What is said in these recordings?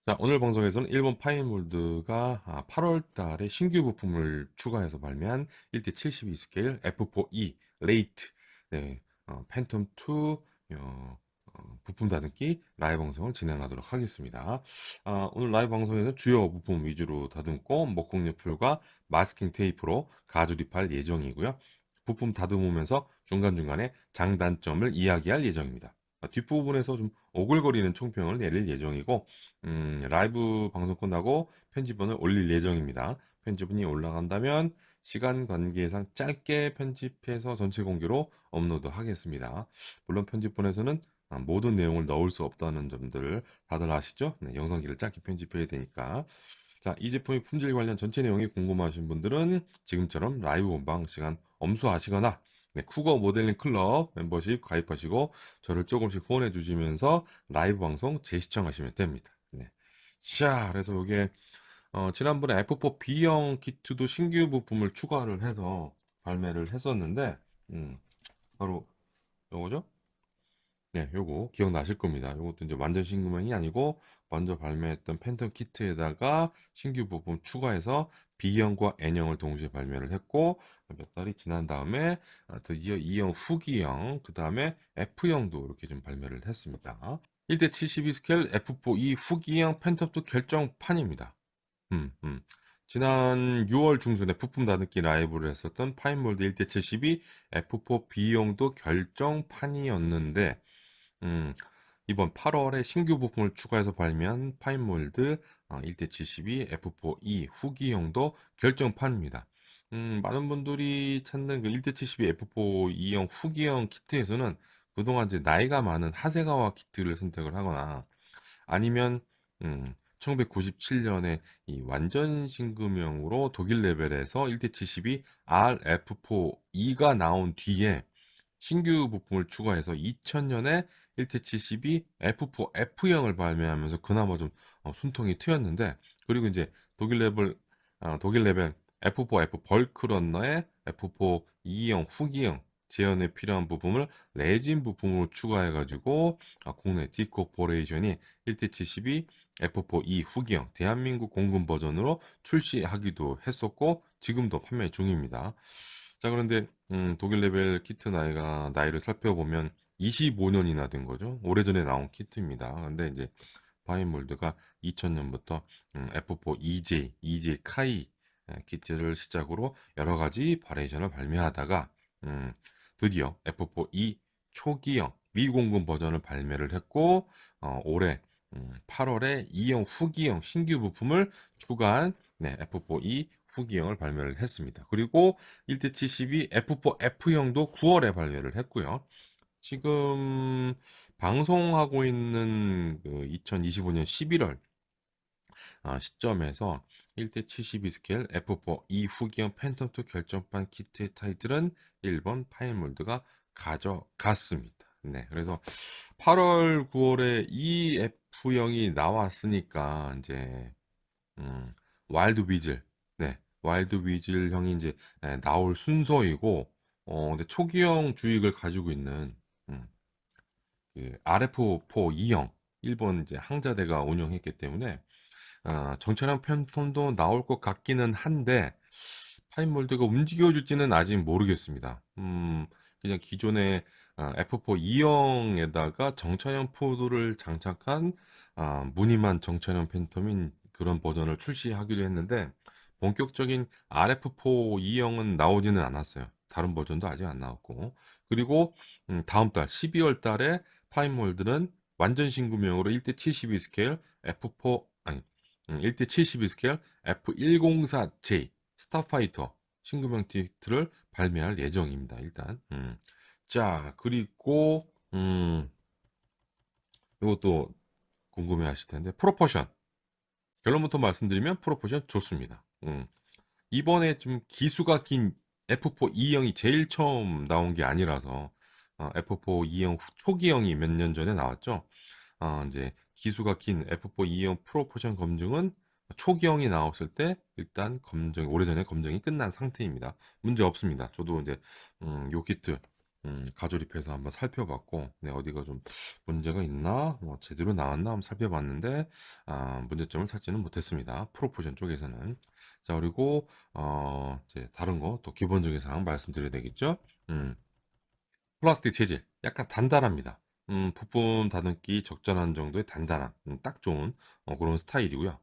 자, 오늘 방송에서는 일본 파인몰드가 8월 달에 신규 부품을 추가해서 발매한 1대72 스케일 F4E 레이트, 네, 팬텀 2 부품 다듬기 라이브 방송을 진행하도록 하겠습니다. 오늘 라이브 방송에서 주요 부품 위주로 다듬고 목공 옆풀과 마스킹 테이프로 가주립할 예정이고요. 부품 다듬으면서 중간중간에 장단점을 이야기할 예정입니다. 뒷부분에서 좀 오글거리는 총평을 내릴 예정이고, 라이브 방송 끝나고 편집본을 올릴 예정입니다. 편집본이 올라간다면 시간 관계상 짧게 편집해서 전체 공개로 업로드 하겠습니다. 물론 편집본에서는 모든 내용을 넣을 수 없다는 점들 다들 아시죠? 네, 영상기를 짧게 편집해야 되니까. 자, 이 제품의 품질 관련 전체 내용이 궁금하신 분들은 지금처럼 라이브 본방 시간 엄수하시거나 네, 쿠거 모델링 클럽 멤버십 가입하시고 저를 조금씩 후원해 주시면서 라이브 방송 재시청하시면 됩니다. 네. 자, 그래서 이게 지난번에 F4 B형 키트도 신규 부품을 추가를 해서 발매를 했었는데, 바로 요거죠? 네, 요거 기억나실 겁니다. 요것도 이제 완전 신규명이 아니고 먼저 발매했던 팬텀 키트에다가 신규 부품 추가해서 B형과 N형을 동시에 발매를 했고 몇 달이 지난 다음에 드디어 E형 후기형 그 다음에 F형도 이렇게 좀 발매를 했습니다. 1대72 스케일 F4E 후기형 팬텀2 결정판입니다. 음, 음. 지난 6월 중순에 부품 다듬기 라이브를 했었던 파인몰드 1대72 F4 B형도 결정판이었는데 음, 이번 8월에 신규 부품을 추가해서 발매한 파인몰드 1대72 F4E 후기형도 결정판입니다. 많은 분들이 찾는 그 1대72 F4E형 후기형 키트에서는 그동안 이제 나이가 많은 하세가와 키트를 선택을 하거나 아니면 1997년에 이 완전 신금형으로 독일 레벨에서 1대72 RF4E가 나온 뒤에 신규 부품을 추가해서 2000년에 1대72 F4F형을 발매하면서 그나마 좀 숨통이 트였는데 그리고 이제 독일 레벨 F4F 벌크 런너의 F4 2형 후기형 재현에 필요한 부품을 레진 부품으로 추가해가지고 국내 디코퍼레이션이 1대72 F4E 후기형 대한민국 공군 버전으로 출시하기도 했었고 지금도 판매 중입니다. 자, 그런데 독일 레벨 키트 나이를 살펴보면 25년이나 된 거죠. 오래전에 나온 키트입니다. 근데 이제 바이몰드가 2000년부터 F4 EJ, EJ 카이 키트를 시작으로 여러 가지 바리에이션을 발매하다가 음, 드디어 F4E 초기형 미공군 버전을 발매를 했고 올해 8월에 2형 후기형 신규 부품을 추가한 네, F4E 후기형을 발매를 했습니다. 그리고 1대72 F4F형도 9월에 발매를 했고요. 지금 방송하고 있는 그 2025년 11월 시점에서 1대72 스케일 F4E 후기형 팬텀2 결정판 키트의 타이틀은 1번 파인몰드가 가져갔습니다. 네, 그래서 8월, 9월에 이 F형이 나왔으니까 이제 와일드 비즐, 네, 와일드 비즐 형이 이제 나올 순서이고, 근데 초기형 주익을 가지고 있는 음, 그 RF4 2형 일본 이제 항자대가 운영했기 때문에 정찰형 팬텀도 나올 것 같기는 한데 파인몰드가 움직여줄지는 아직 모르겠습니다. 그냥 기존의 F4 2형에다가 정찰형 포도를 장착한 무늬만 정찰형 팬텀인 그런 버전을 출시하기로 했는데 본격적인 RF4 2형은 나오지는 않았어요. 다른 버전도 아직 안 나왔고 그리고 다음 달 12월 달에 파인몰드는 완전 신규명으로 1대72 스케일 F4 아니 1대72 스케일 F104J 스타파이터 신규명 티트를 발매할 예정입니다. 일단 자 그리고 이것도 궁금해 하실 텐데 프로포션 결론부터 말씀드리면 프로포션 좋습니다. 이번에 좀 기수가 긴 F4 2형이 제일 처음 나온 게 아니라서 F4 2형 초기형이 몇 년 전에 나왔죠. 이제 기수가 긴 F4 2형 프로포션 검증은 초기형이 나왔을 때 일단 오래전에 검증이 끝난 상태입니다. 문제 없습니다. 저도 이제 요 키트 가조립해서 한번 살펴봤고, 네, 어디가 좀 문제가 있나, 뭐 제대로 나왔나 한번 살펴봤는데, 문제점을 찾지는 못했습니다. 프로포션 쪽에서는. 자, 그리고 이제 다른 거 또 기본적인 사항 말씀드려야 되겠죠? 플라스틱 재질 약간 단단합니다. 부품 다듬기 적절한 정도의 단단함, 딱 좋은 그런 스타일이고요.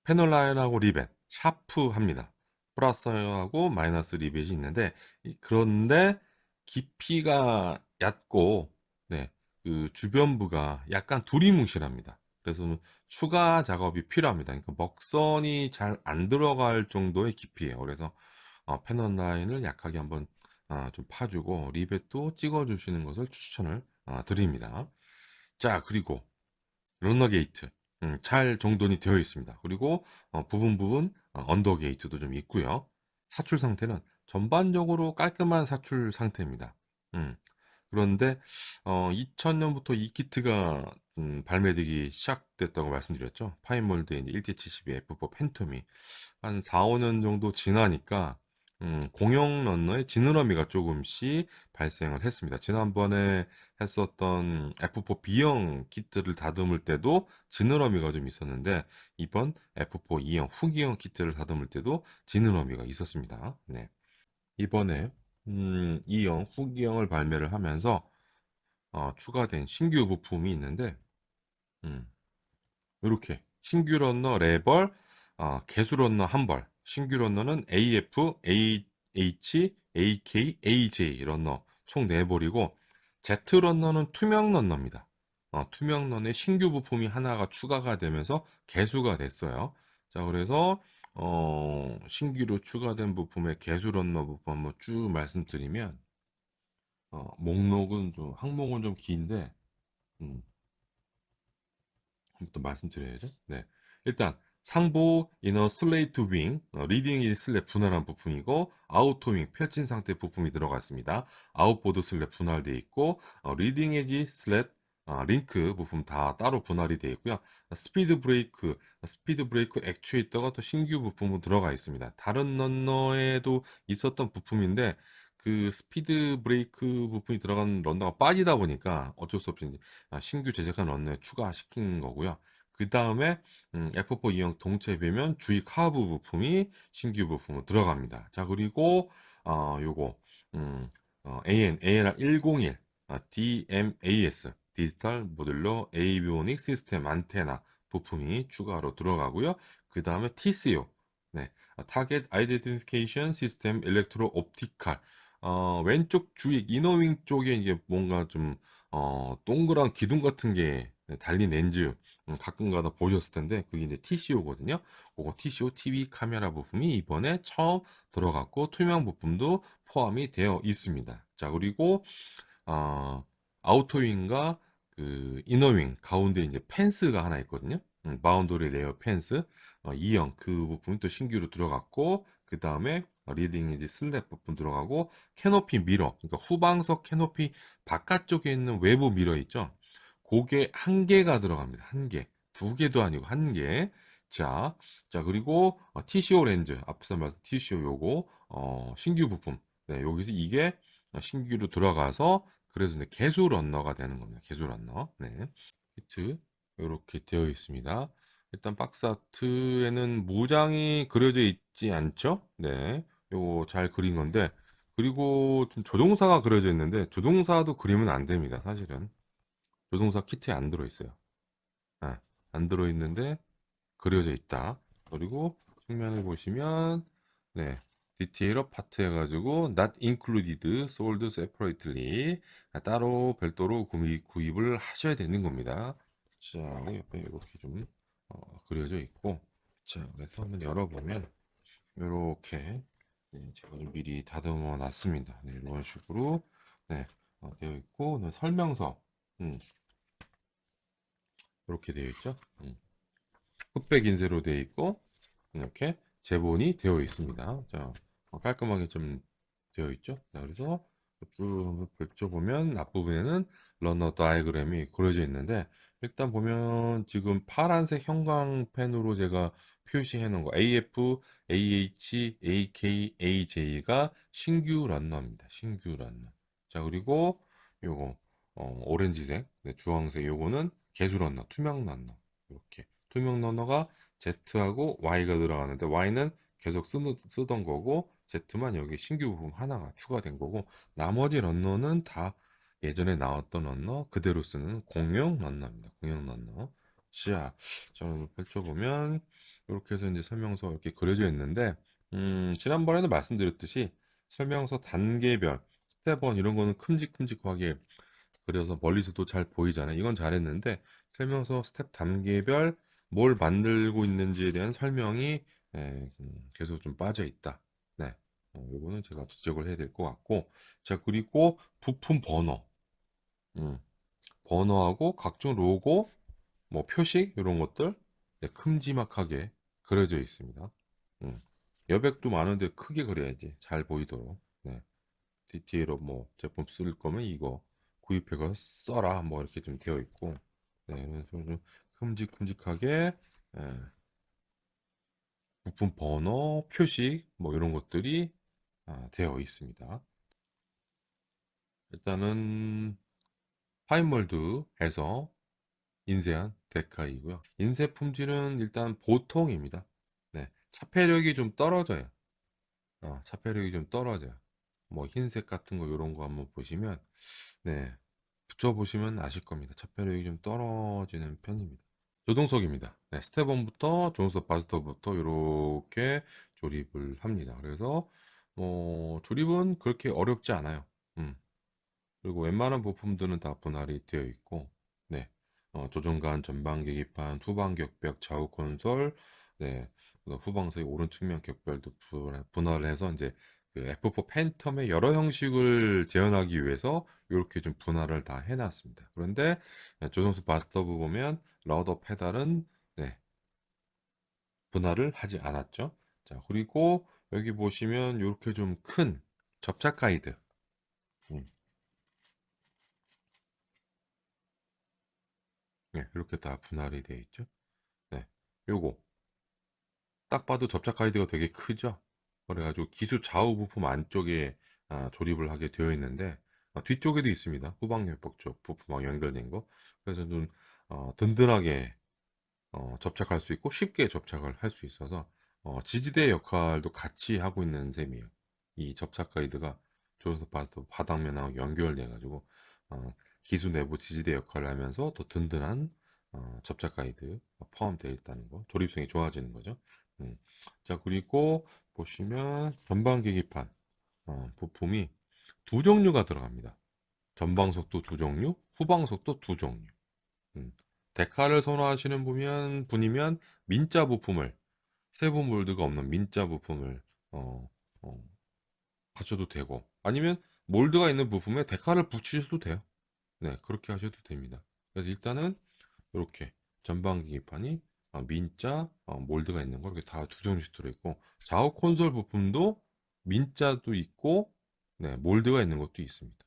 패널 라인하고 리벳 샤프합니다. 플러스하고 마이너스 리벳이 있는데 그런데 깊이가 얕고 네, 그 주변부가 약간 두리뭉실합니다. 그래서 추가 작업이 필요합니다. 그러니까 먹선이 잘 안 들어갈 정도의 깊이에요. 그래서 패널 라인을 약하게 한번 좀 파주고 리벳도 찍어주시는 것을 추천을 드립니다. 자, 그리고 러너 게이트 잘 정돈이 되어 있습니다. 그리고 부분 언더 게이트도 좀 있고요. 사출 상태는 전반적으로 깔끔한 사출 상태입니다. 음, 그런데 2000년부터 이 키트가 발매되기 시작됐다고 말씀드렸죠. 파인몰드의 1대72 F4 팬텀이 한 4, 5년 정도 지나니까 공용 런너에 지느러미가 조금씩 발생을 했습니다. 지난번에 했었던 F4 B형 키트를 다듬을 때도 지느러미가 좀 있었는데 이번 F4 E형 후기형 키트를 다듬을 때도 지느러미가 있었습니다. 네. 이번에 E형 후기형을 발매를 하면서 추가된 신규 부품이 있는데 음, 이렇게 신규 런너 4벌, 개수 런너 1벌. 신규 런너는 AF, AH, AK, AJ 런너 총 4벌이고 Z 런너는 투명 런너입니다. 투명 런너에 신규 부품이 하나가 추가가 되면서 개수가 됐어요. 자, 그래서 신규로 추가된 부품의 개수 런너 부품 한번 쭉 말씀드리면 목록은 좀 항목은 좀 긴데 음, 또 말씀드려야죠. 네. 일단 상부 이너 슬레이트 윙, 리딩 슬랩 분할한 부품이고 아우터 윙 펴진 상태 부품이 들어가 있습니다. 아웃보드 슬랩 분할되어 있고 리딩 에지 슬랩 링크 부품 다 따로 분할이 되어 있고요. 스피드 브레이크 액추에이터가 또 신규 부품으로 들어가 있습니다. 다른 런너에도 있었던 부품인데 그 스피드 브레이크 부품이 들어간 런너가 빠지다 보니까 어쩔 수 없이 이제 신규 제작한 런너에 추가시킨 거고요. 그 다음에 F4 E형 동체 배면 주위 카브 부품이 신규 부품으로 들어갑니다. 자, 그리고 요거 ANR 101 DMAS 디지털 모듈러 에이비오닉 시스템 안테나 부품이 추가로 들어가고요. 그 다음에 TCO 네, 타겟 아이덴티피케이션 시스템 일렉트로 옵티칼 왼쪽 주익 이너윙 쪽에 이게 뭔가 좀 동그란 기둥 같은 게 달린 렌즈 가끔 가다 보셨을 텐데 그게 이제 TCO거든요. 그거 TCO TV 카메라 부품이 이번에 처음 들어갔고 투명 부품도 포함이 되어 있습니다. 자, 그리고 어, 아우터윙과 그 이너윙 가운데 이제 펜스가 하나 있거든요. 바운더리 레어 펜스 2형 그 부품이 또 신규로 들어갔고 그 다음에 리딩 이제 슬랩 부품 들어가고 캐노피 미러 그러니까 후방석 캐노피 바깥쪽에 있는 외부 미러 있죠. 그게 한 개가 들어갑니다. 한 개. 두 개도 아니고 한 개. 자, 자 그리고 TCO 렌즈 앞서 말씀 TCO 요거 신규 부품. 네, 여기서 이게 신규로 들어가서 그래서 이제 개수 런너가 되는 겁니다. 개수 런너. 네. 히트 이렇게 되어 있습니다. 일단 박스 아트에는 무장이 그려져 있지 않죠? 네. 요거 잘 그린 건데 그리고 좀 조종사가 그려져 있는데 조종사도 그리면 안 됩니다. 사실은. 조종사 키트에 안 들어 있어요. 안 들어 있는데 그려져 있다. 그리고 측면을 보시면 네. 디테일업 파트 해가지고 not included, sold separately 따로 별도로 구입을 하셔야 되는 겁니다. 자, 옆에 이렇게 좀 그려져 있고 자, 그래서 한번 열어보면 이렇게 네, 제가 좀 미리 다듬어 놨습니다. 네, 이런 식으로 네, 되어 있고 네, 설명서 이렇게 되어 있죠. 흑백 인쇄로 되어 있고 이렇게 제본이 되어 있습니다. 자, 깔끔하게 좀 되어 있죠. 자, 그래서 쭉 펼쳐보면 앞부분에는 러너 다이그램이 그려져 있는데 일단 보면 지금 파란색 형광펜으로 제가 표시해 놓은 거 AF, AH, AK, AJ가 신규 런너입니다. 신규 런너. 자, 그리고 요거 오렌지색, 네, 주황색 요거는 개수 런너, 투명 런너. 이렇게 투명 런너가 Z하고 Y가 들어가는데 Y는 계속 쓰던 거고 Z만 여기 신규 부품 하나가 추가된 거고 나머지 런너는 다 예전에 나왔던 런너 그대로 쓰는 공용 런너입니다. 공용 런너. 자, 저는 펼쳐보면 이렇게 해서 이제 설명서 이렇게 그려져 있는데 지난번에도 말씀드렸듯이 설명서 단계별 스텝 1 이런 거는 큼직큼직하게 그려서 멀리서도 잘 보이잖아요. 이건 잘했는데 설명서 스텝 단계별 뭘 만들고 있는지에 대한 설명이 계속 좀 빠져 있다. 네, 요거는 제가 지적을 해야 될 것 같고 자 그리고 부품 번호, 음, 번호하고 각종 로고, 뭐 표식 이런 것들 네, 큼지막하게 그려져 있습니다. 음, 여백도 많은데 크게 그려야지 잘 보이도록. 네. 디테일업 뭐 제품 쓸 거면 이거 구입해서 써라 뭐 이렇게 좀 되어 있고 네, 그래서 좀 큼직큼직하게 부품 번호, 표식 뭐 이런 것들이 되어 있습니다. 일단은 파인몰드에서 인쇄한 데카이고요. 인쇄 품질은 일단 보통입니다. 네, 차폐력이 좀 떨어져요. 차폐력이 좀 떨어져요. 뭐 흰색 같은 거 이런 거 한번 보시면 네, 붙여보시면 아실 겁니다. 차폐력이 좀 떨어지는 편입니다. 조동석입니다. 네, 스텝 1부터 조동석 바스터부터 이렇게 조립을 합니다. 그래서 조립은 그렇게 어렵지 않아요. 음. 그리고 웬만한 부품들은 다 분할이 되어 있고, 네, 조종간, 전방 계기판, 후방 격벽, 좌우 콘솔, 네, 후방서의 오른 측면 격별도 분할을 해서 이제 그 F4 팬텀의 여러 형식을 재현하기 위해서 이렇게 좀 분할을 다 해놨습니다. 그런데 조정수 바스터브 보면 러더 페달은 네, 분할을 하지 않았죠. 자, 그리고 여기 보시면 이렇게 좀 큰 접착 가이드, 음, 네, 이렇게 다 분할이 되어 있죠. 네, 요거 딱 봐도 접착 가이드가 되게 크죠. 그래가지고 기수 좌우 부품 안쪽에 조립을 하게 되어 있는데 뒤쪽에도 있습니다. 후방 옆쪽 쪽 부품하고 연결된 거. 그래서 좀 든든하게 접착할 수 있고 쉽게 접착을 할 수 있어서 지지대 역할도 같이 하고 있는 셈이에요. 이 접착 가이드가 조여서 봐도 바닥면하고 연결돼 가지고 어, 기수 내부 지지대 역할을 하면서 더 든든한 접착 가이드 포함되어 있다는 거, 조립성이 좋아지는 거죠. 음. 자 그리고 보시면 전방 계기판 부품이 두 종류가 들어갑니다. 전방 속도 두 종류, 후방 속도 두 종류. 음. 데카를 선호하시는 분이면 민자 부품을 세부 몰드가 없는 민자 부품을 어, 어, 하셔도 되고 아니면 몰드가 있는 부품에 데카를 붙이셔도 돼요. 네, 그렇게 하셔도 됩니다. 그래서 일단은 이렇게 전방 계기판이 민자 몰드가 있는 거 이렇게 다 두 종류씩 들어있고 좌우 콘솔 부품도 민자도 있고 네, 몰드가 있는 것도 있습니다.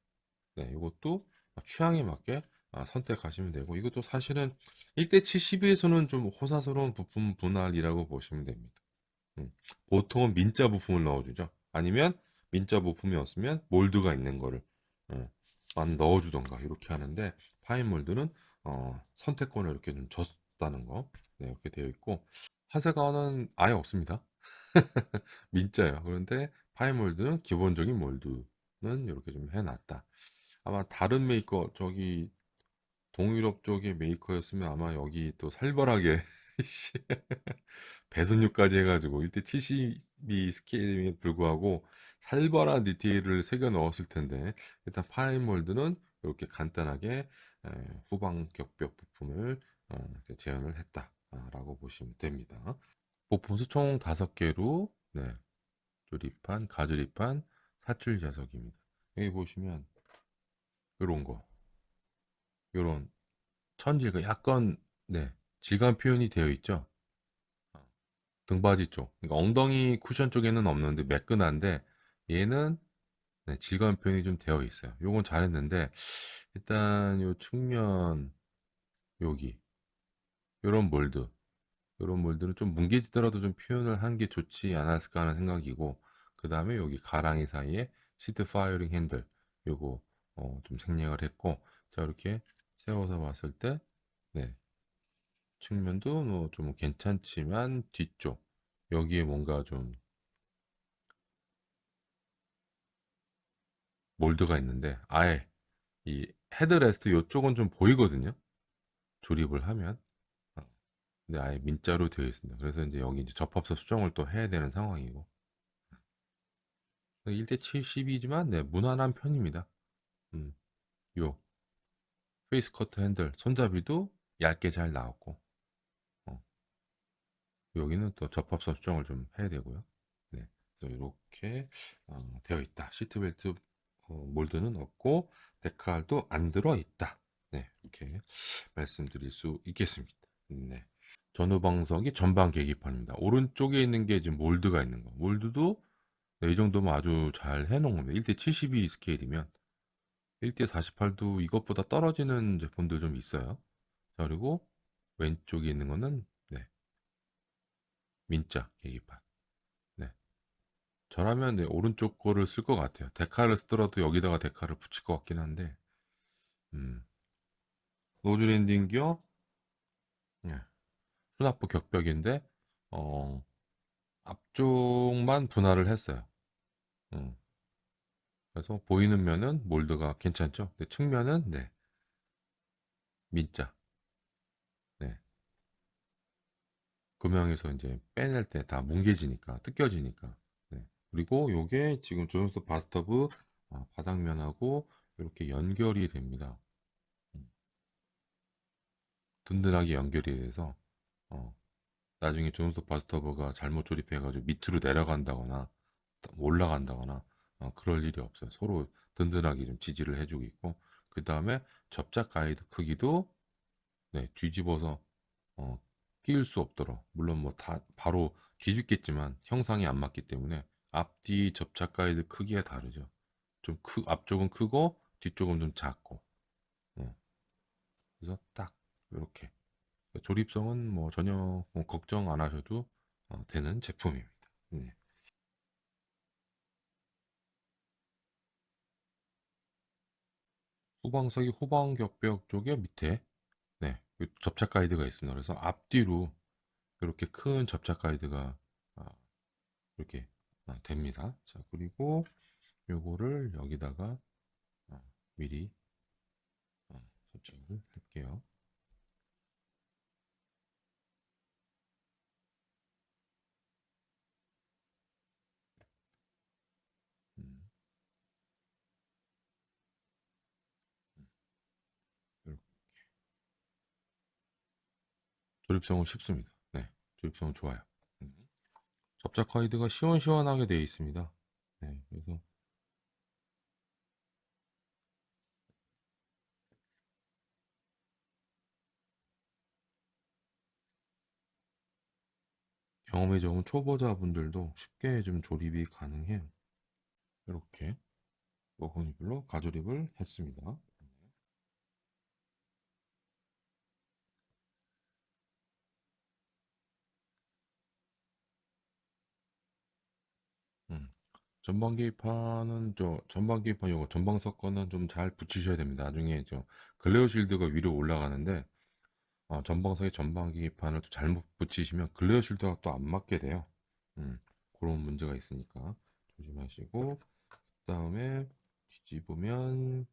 네, 이것도 취향에 맞게 선택하시면 되고 이것도 사실은 1대70에서는 좀 호사스러운 부품 분할이라고 보시면 됩니다. 음, 보통은 민자 부품을 넣어주죠. 아니면 민자 부품이 없으면 몰드가 있는 거를 만 넣어주던가 이렇게 하는데 파인 몰드는 선택권을 이렇게 좀 줬다는 거 네, 이렇게 되어 있고 하세가는 아예 없습니다. 민자예요. 그런데 파인 몰드는 기본적인 몰드는 이렇게 좀 해놨다. 아마 다른 메이커 저기 동유럽 쪽의 메이커였으면 아마 여기 또 살벌하게 씨, 배선율까지 해가지고 1대72 스케일에 불구하고 살벌한 디테일을 새겨 넣었을 텐데 일단 파인몰드는 이렇게 간단하게 후방 격벽 부품을 이렇게 재현을 했다라고 보시면 됩니다. 부품 총 5개로 네, 조립한 가조립한 사출 자석입니다. 여기 보시면 이런 거, 이런 천질과 약간 네, 질감 표현이 되어 있죠. 등받이 쪽, 그러니까 엉덩이 쿠션 쪽에는 없는데 매끈한데 얘는 네, 질감 표현이 좀 되어 있어요. 요건 잘했는데 일단 요 측면 여기 요런 몰드, 요런 몰드는 좀 뭉개지더라도 좀 표현을 한 게 좋지 않았을까 하는 생각이고 그 다음에 여기 가랑이 사이에 시트 파이어링 핸들 요거 좀 생략을 했고, 자, 이렇게 세워서 봤을 때, 네, 측면도 뭐 좀 괜찮지만 뒤쪽 여기에 뭔가 좀 몰드가 있는데 아예 이 헤드레스트 이쪽은 좀 보이거든요. 조립을 하면. 어, 근데 아예 민자로 되어 있습니다. 그래서 이제 여기 이제 접합사 수정을 또 해야 되는 상황이고 1대 72지만 네, 무난한 편입니다. 음, 요 페이스 커트 핸들 손잡이도 얇게 잘 나왔고 어, 여기는 또 접합사 수정을 좀 해야 되고요. 네, 그래서 이렇게 되어 있다. 시트벨트 몰드는 없고 데칼도 안 들어 있다. 네, 이렇게 말씀드릴 수 있겠습니다. 네. 전후 방석이 전방 계기판입니다. 오른쪽에 있는 게 지금 몰드가 있는 거. 몰드도 네, 이 정도면 아주 잘 해놓은 겁니다. 1대 72 스케일이면 1대 48도 이것보다 떨어지는 제품들 좀 있어요. 자, 그리고 왼쪽에 있는 거는 네, 민자 계기판. 네. 저라면 네, 오른쪽 거를 쓸 것 같아요. 데칼을 쓰더라도 여기다가 데칼을 붙일 것 같긴 한데, 음, 노즐 랜딩 기어, 네, 수납부 격벽인데, 어, 앞쪽만 분할을 했어요. 음, 그래서 보이는 면은 몰드가 괜찮죠? 근데 측면은 네, 민자. 네, 금형에서 이제 빼낼 때 다 뭉개지니까, 뜯겨지니까. 네. 그리고 요게 지금 조선소 바스터브 바닥면하고 이렇게 연결이 됩니다. 음, 든든하게 연결이 돼서 어, 나중에 존스톱 바스터버가 잘못 조립해가지고 밑으로 내려간다거나 올라간다거나 그럴 일이 없어요. 서로 든든하게 좀 지지를 해주고 있고 그 다음에 접착 가이드 크기도 네, 뒤집어서 어, 끼울 수 없도록 물론 뭐 다 바로 뒤집겠지만 형상이 안 맞기 때문에 앞뒤 접착 가이드 크기가 다르죠. 앞쪽은 크고 뒤쪽은 좀 작고 그래서 딱 이렇게 조립성은 뭐 전혀 뭐 걱정 안 하셔도 되는 제품입니다. 네. 후방석이 후방 격벽 쪽에 밑에 네, 접착 가이드가 있습니다. 그래서 앞뒤로 이렇게 큰 접착 가이드가 아, 이렇게 됩니다. 자, 그리고 요거를 여기다가 아, 미리 설정을 할게요. 음, 이렇게. 조립성은 쉽습니다. 네, 조립성은 좋아요. 음. 접착 가이드가 시원시원하게 되어 있습니다. 네, 그래서 경험이 적은 초보자분들도 쉽게 좀 조립이 가능해요. 이렇게 머그니블로 가조립을 했습니다. 음. 전방 계기판은 전방 계기판 요거 전방석 거는 좀 잘 붙이셔야 됩니다. 나중에 글레어 실드가 위로 올라가는데 전방석에 전방 계기판을 또 잘못 붙이시면 글레어 실드가 또 안 맞게 돼요. 음, 그런 문제가 있으니까 조심하시고 그다음에 뒤집으면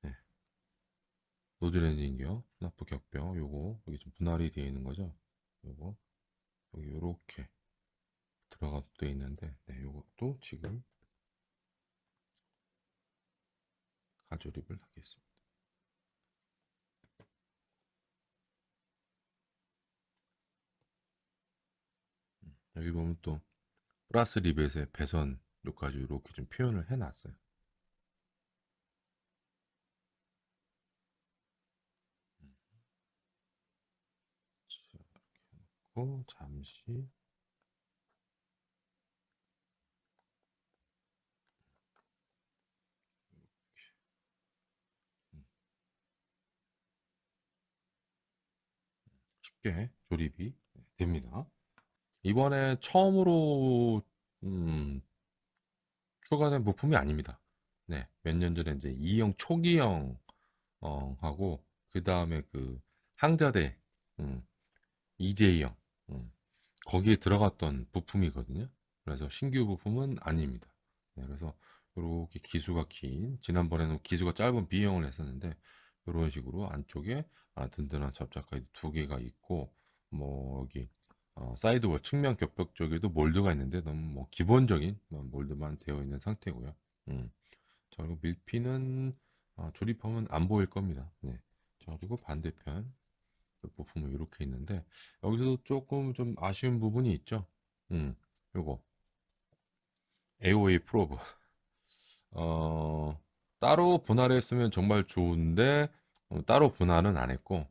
네, 노즐 랜딩기어, 스나프 격벽 요거 여기 좀 분할이 되어 있는 거죠. 요거 여기 요렇게 들어가도 돼 있는데 네, 요것도 지금 가조립을 하겠습니다. 여기 보면 또 플러스 리벳의 배선 요까지 이렇게 좀 표현을 해놨어요. 자, 고 잠시 음, 쉽게 조립이 됩니다. 이번에 처음으로 음, 추가된 부품이 아닙니다. 네, 몇 년 전에 이제 이형 초기형 하고 그 다음에 그 항저대 이재형 거기에 들어갔던 부품이거든요. 그래서 신규 부품은 아닙니다. 네, 그래서 이렇게 기수가 긴 지난번에는 기수가 짧은 B형을 했었는데 이런 식으로 안쪽에 든든한 접착 가이드 두 개가 있고 뭐 여기 사이드워 측면 겹벽 쪽에도 몰드가 있는데 너무 뭐 기본적인 몰드만 되어 있는 상태고요. 음. 자, 그리고 밀피는 조립하면 안 보일 겁니다. 네. 자, 그리고 반대편 부품은 이렇게 있는데 여기서 조금 좀 아쉬운 부분이 있죠. 요거 AOA 프로브 어, 따로 분할했으면 정말 좋은데 따로 분할은 안 했고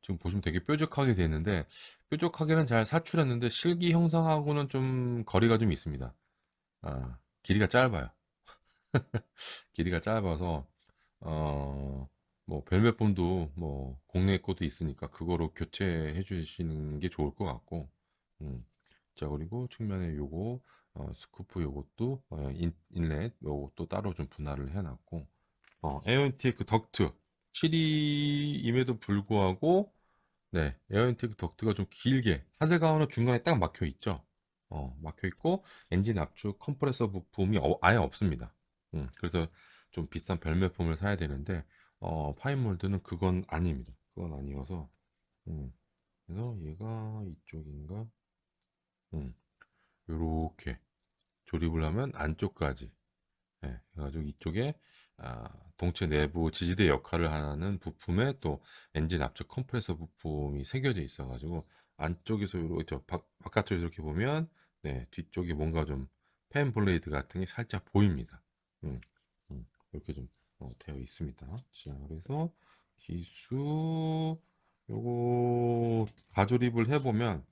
지금 보시면 되게 뾰족하게 되어 있는데 뾰족하게는 잘 사출했는데 실기 형상하고는 좀 거리가 좀 있습니다. 길이가 짧아요. 길이가 짧아서 어, 뭐 벨벳폼도 뭐 국내 것도 있으니까 그거로 교체해 주시는 게 좋을 것 같고 음. 자 그리고 측면에 요거 스쿠프 요것도 인렛 요것도 따로 좀 분할을 해놨고 에어인테이크 덕트 7위임에도 불구하고 네 에어인테이크 덕트가 좀 길게 하세 가운은 중간에 딱 막혀 있죠. 막혀 있고 엔진 압축 컴프레서 부품이 아예 없습니다. 그래서 좀 비싼 별매품을 사야 되는데 파인몰드는 그건 아닙니다. 그건 아니어서 음, 그래서 얘가 이쪽인가 요렇게 조립을 하면 안쪽까지 그래가지고 이쪽에 동체 내부 지지대 역할을 하는 부품에 또 엔진 앞쪽 컴프레서 부품이 새겨져 있어가지고 안쪽에서 이렇게 바깥쪽에서 이렇게 보면 네, 뒤쪽에 뭔가 좀 팬 블레이드 같은 게 살짝 보입니다. 음, 이렇게 좀 되어 있습니다. 자, 그래서 기수 요거 가조립을 해보면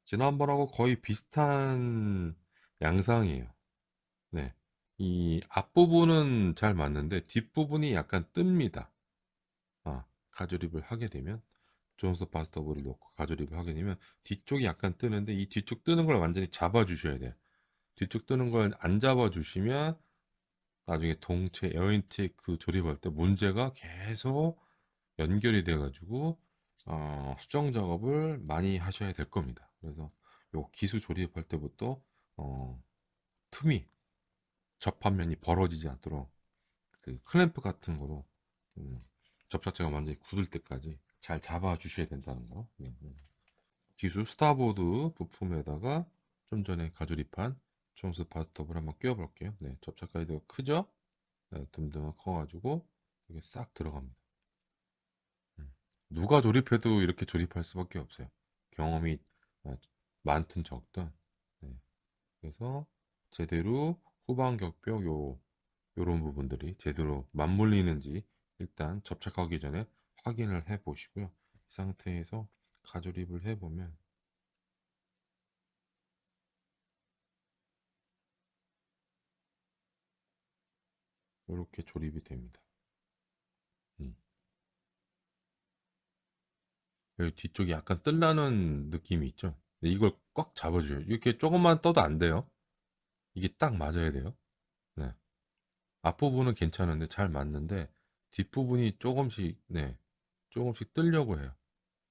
지난번하고 거의 비슷한 양상이에요. 네. 이 앞부분은 잘 맞는데 뒷부분이 약간 뜹니다. 가조립을 하게 되면 존스 바스터브를 놓고 가조립을 하게 되면 뒤쪽이 약간 뜨는데 이 뒤쪽 뜨는 걸 완전히 잡아 주셔야 돼요. 뒤쪽 뜨는 걸 안 잡아 주시면 나중에 동체 에어인테이크 조립할 때 문제가 계속 연결이 돼 가지고 수정 작업을 많이 하셔야 될 겁니다. 그래서 요 기수 조립할 때부터 어, 틈이 접합면이 벌어지지 않도록 그 클램프 같은 거로 음, 접착제가 완전히 굳을 때까지 잘 잡아 주셔야 된다는 거. 기수 스타보드 부품에다가 좀 전에 가조립한 촌스 바스톱을 한번 끼워 볼게요. 네, 접착 가이드가 크죠? 네, 듬듬 커가지고 이게 싹 들어갑니다. 음. 누가 조립해도 이렇게 조립할 수밖에 없어요. 경험이 어, 많든 적든. 네, 그래서 제대로 후방 격벽 요런 부분들이 제대로 맞물리는지 일단 접착하기 전에 확인을 해 보시고요. 이 상태에서 가조립을 해 보면 이렇게 조립이 됩니다. 음. 여기 뒤쪽이 약간 뜰나는 느낌이 있죠. 근데 이걸 꽉 잡아줘요. 이렇게 조금만 떠도 안 돼요. 이게 딱 맞아야 돼요. 네. 앞부분은 괜찮은데 잘 맞는데 뒷부분이 조금씩 조금씩 뜨려고 해요.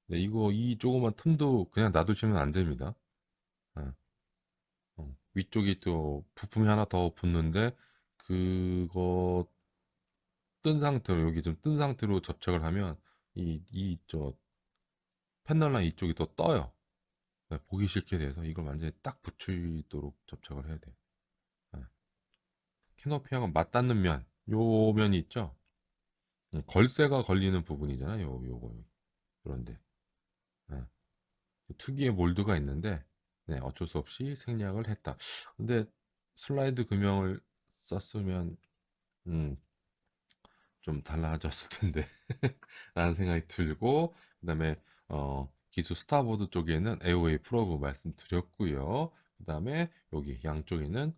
네, 이거 이 조그만 틈도 그냥 놔두시면 안 됩니다. 네. 위쪽이 또 부품이 하나 더 붙는데 그거 뜬 상태로 여기 좀 뜬 상태로 접착을 하면 저 패널라인 이쪽이 더 떠요. 네, 보기 싫게 돼서 이걸 완전히 딱 붙이도록 접착을 해야 돼요. 네. 캐노피하고 맞닿는 면, 요 면이 있죠. 걸쇠가 걸리는 부분이잖아요. 요거 그런데 네. 특유의 몰드가 있는데 네, 어쩔 수 없이 생략을 했다. 근데 슬라이드 금형을 썼으면 음, 좀 달라졌을 텐데 라는 생각이 들고 그다음에 기수 스타보드 쪽에는 AOA 프로브 말씀드렸고요. 그다음에 여기 양쪽에는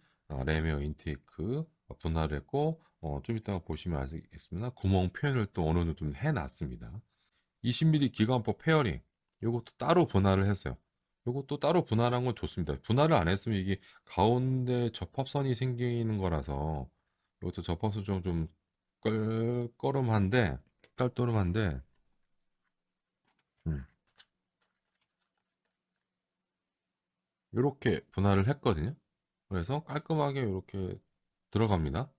램웨어 인테이크 분할을 했고 좀 이따가 보시면 아시겠습니다. 구멍 표현을 또 어느 정도 좀 해놨습니다. 20mm 기관포 페어링 이것도 따로 분할을 했어요. 요것도 따로 분할한 건 좋습니다. 분할을 안 했으면 이게 가운데 접합선이 생기는 거라서 이것도 접합선 좀 껄끄름한데 깔또름한데 음, 이렇게 분할을 했거든요. 그래서 깔끔하게 이렇게 들어갑니다.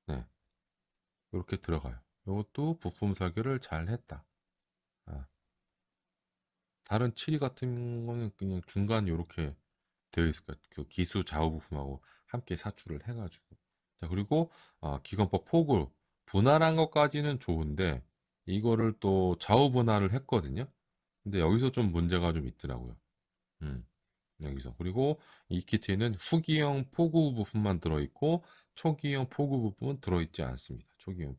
네, 이렇게 들어가요. 이것도 부품 설계를 잘 했다. 아, 다른 칠이 같은 거는 그냥 중간 이렇게 되어 있을 거예요. 그 기수 좌우 부품하고 함께 사출을 해가지고. 자, 그리고 기관법 포구 분할한 것까지는 좋은데 이거를 또 좌우 분할을 했거든요. 근데 여기서 좀 문제가 좀 있더라고요. 음, 여기서. 그리고 이 키트에는 후기형 포구 부품만 들어있고 초기형 포구 부품은 들어있지 않습니다. 초기형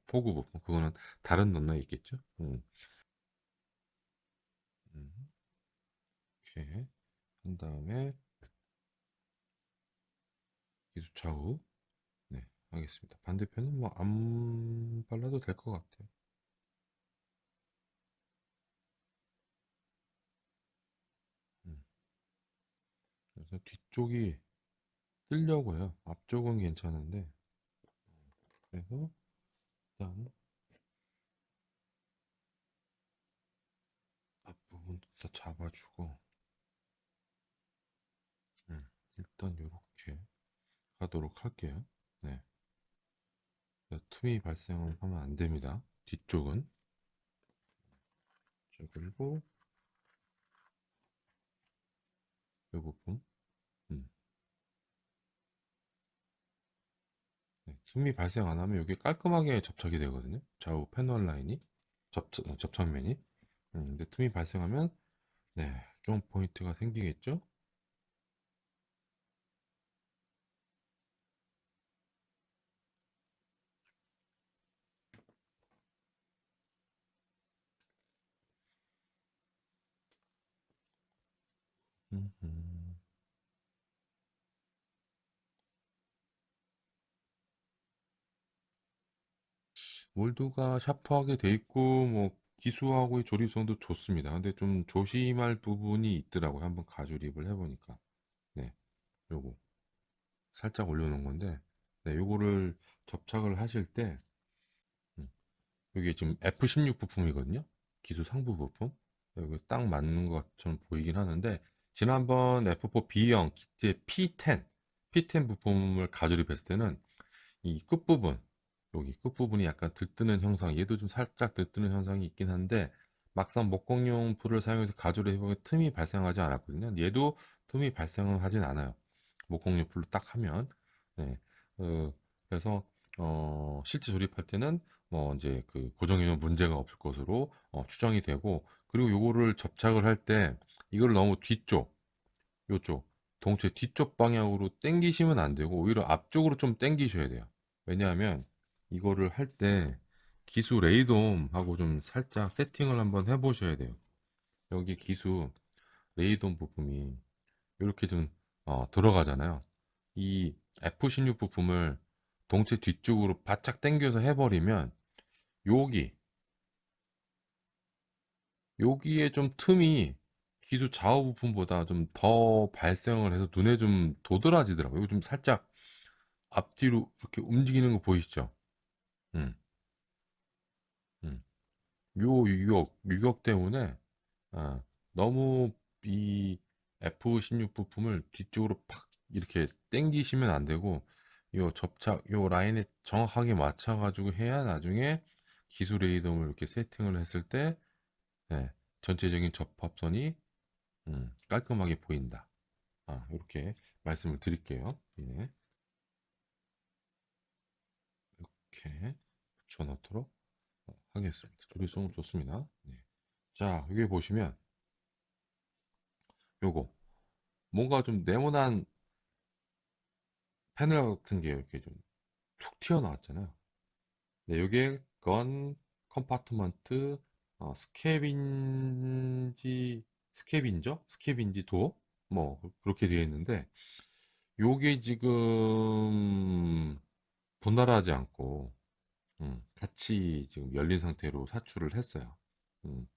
포구 부품 그거는 다른 논란이 있겠죠. 음, 이렇게 한 다음에 기수 좌우 네, 알겠습니다. 반대편은 뭐 안 발라도 될 것 같아요. 음, 그래서 뒤쪽이 뜨려고 해요. 앞쪽은 괜찮은데, 그래서 일단 앞부분 다 잡아주고, 음, 일단 이렇게 가도록 할게요. 네, 틈이 발생을 하면 안 됩니다. 뒤쪽은. 자, 그리고 이 부분, 음, 네, 틈이 발생 안 하면 여기 깔끔하게 접착이 되거든요. 좌우 패널 라인이, 접착면이. 근데 틈이 발생하면, 네, 좀 포인트가 생기겠죠? 음. 몰드가 샤프하게 돼 있고 뭐 기수하고의 조립성도 좋습니다. 근데 좀 조심할 부분이 있더라고요. 한번 가조립을 해보니까. 네, 요거 살짝 올려놓은 건데, 네, 요거를 접착을 하실 때, 음, 이게 지금 F16 부품이거든요. 기수 상부 부품. 여기 딱 맞는 것처럼 보이긴 하는데, 지난번 F4 B형 기트의 P10 부품을 가조립했을 때는 이 끝부분, 여기 끝부분이 약간 들뜨는 현상, 얘도 좀 살짝 들뜨는 현상이 있긴 한데, 막상 목공용 풀을 사용해서 가조를 해보면 틈이 발생하지 않았거든요. 얘도 틈이 발생을 하진 않아요. 목공용 풀로 딱 하면. 네. 어, 그래서, 실제 조립할 때는 뭐 이제 그 고정에는 문제가 없을 것으로 추정이 되고, 그리고 요거를 접착을 할 때, 이걸 너무 뒤쪽, 요쪽 동체 뒤쪽 방향으로 당기시면 안 되고 오히려 앞쪽으로 좀 당기셔야 돼요. 왜냐하면 이거를 할 때 기수 레이돔하고 좀 살짝 세팅을 한번 해보셔야 돼요. 여기 기수 레이돔 부품이 이렇게 좀 들어가잖아요. 이 F16 부품을 동체 뒤쪽으로 바짝 당겨서 해버리면 여기 여기에 좀 틈이 기수 좌우 부품보다 좀 더 발생을 해서 눈에 좀 도드라지더라고요. 이거 좀 살짝 앞뒤로 이렇게 움직이는 거 보이시죠? 음, 음. 요 유격 때문에 아, 너무 이 F16 부품을 뒤쪽으로 팍 이렇게 당기시면 안 되고 요 접착 요 라인에 정확하게 맞춰가지고 해야 나중에 기술 레이덤을 이렇게 세팅을 했을 때 네, 전체적인 접합선이 깔끔하게 보인다. 이렇게 말씀을 드릴게요. 예, 이렇게 붙여놓도록 하겠습니다. 조리성 좋습니다. 네. 자, 여기 보시면 요거 뭔가 좀 네모난 패널 같은 게 이렇게 좀 툭 튀어나왔잖아요. 네, 요게 건 컴파트먼트 스캐빈지 도어 뭐 그렇게 되어 있는데 요게 지금 분할하지 않고 같이 지금 열린 상태로 사출을 했어요. 음,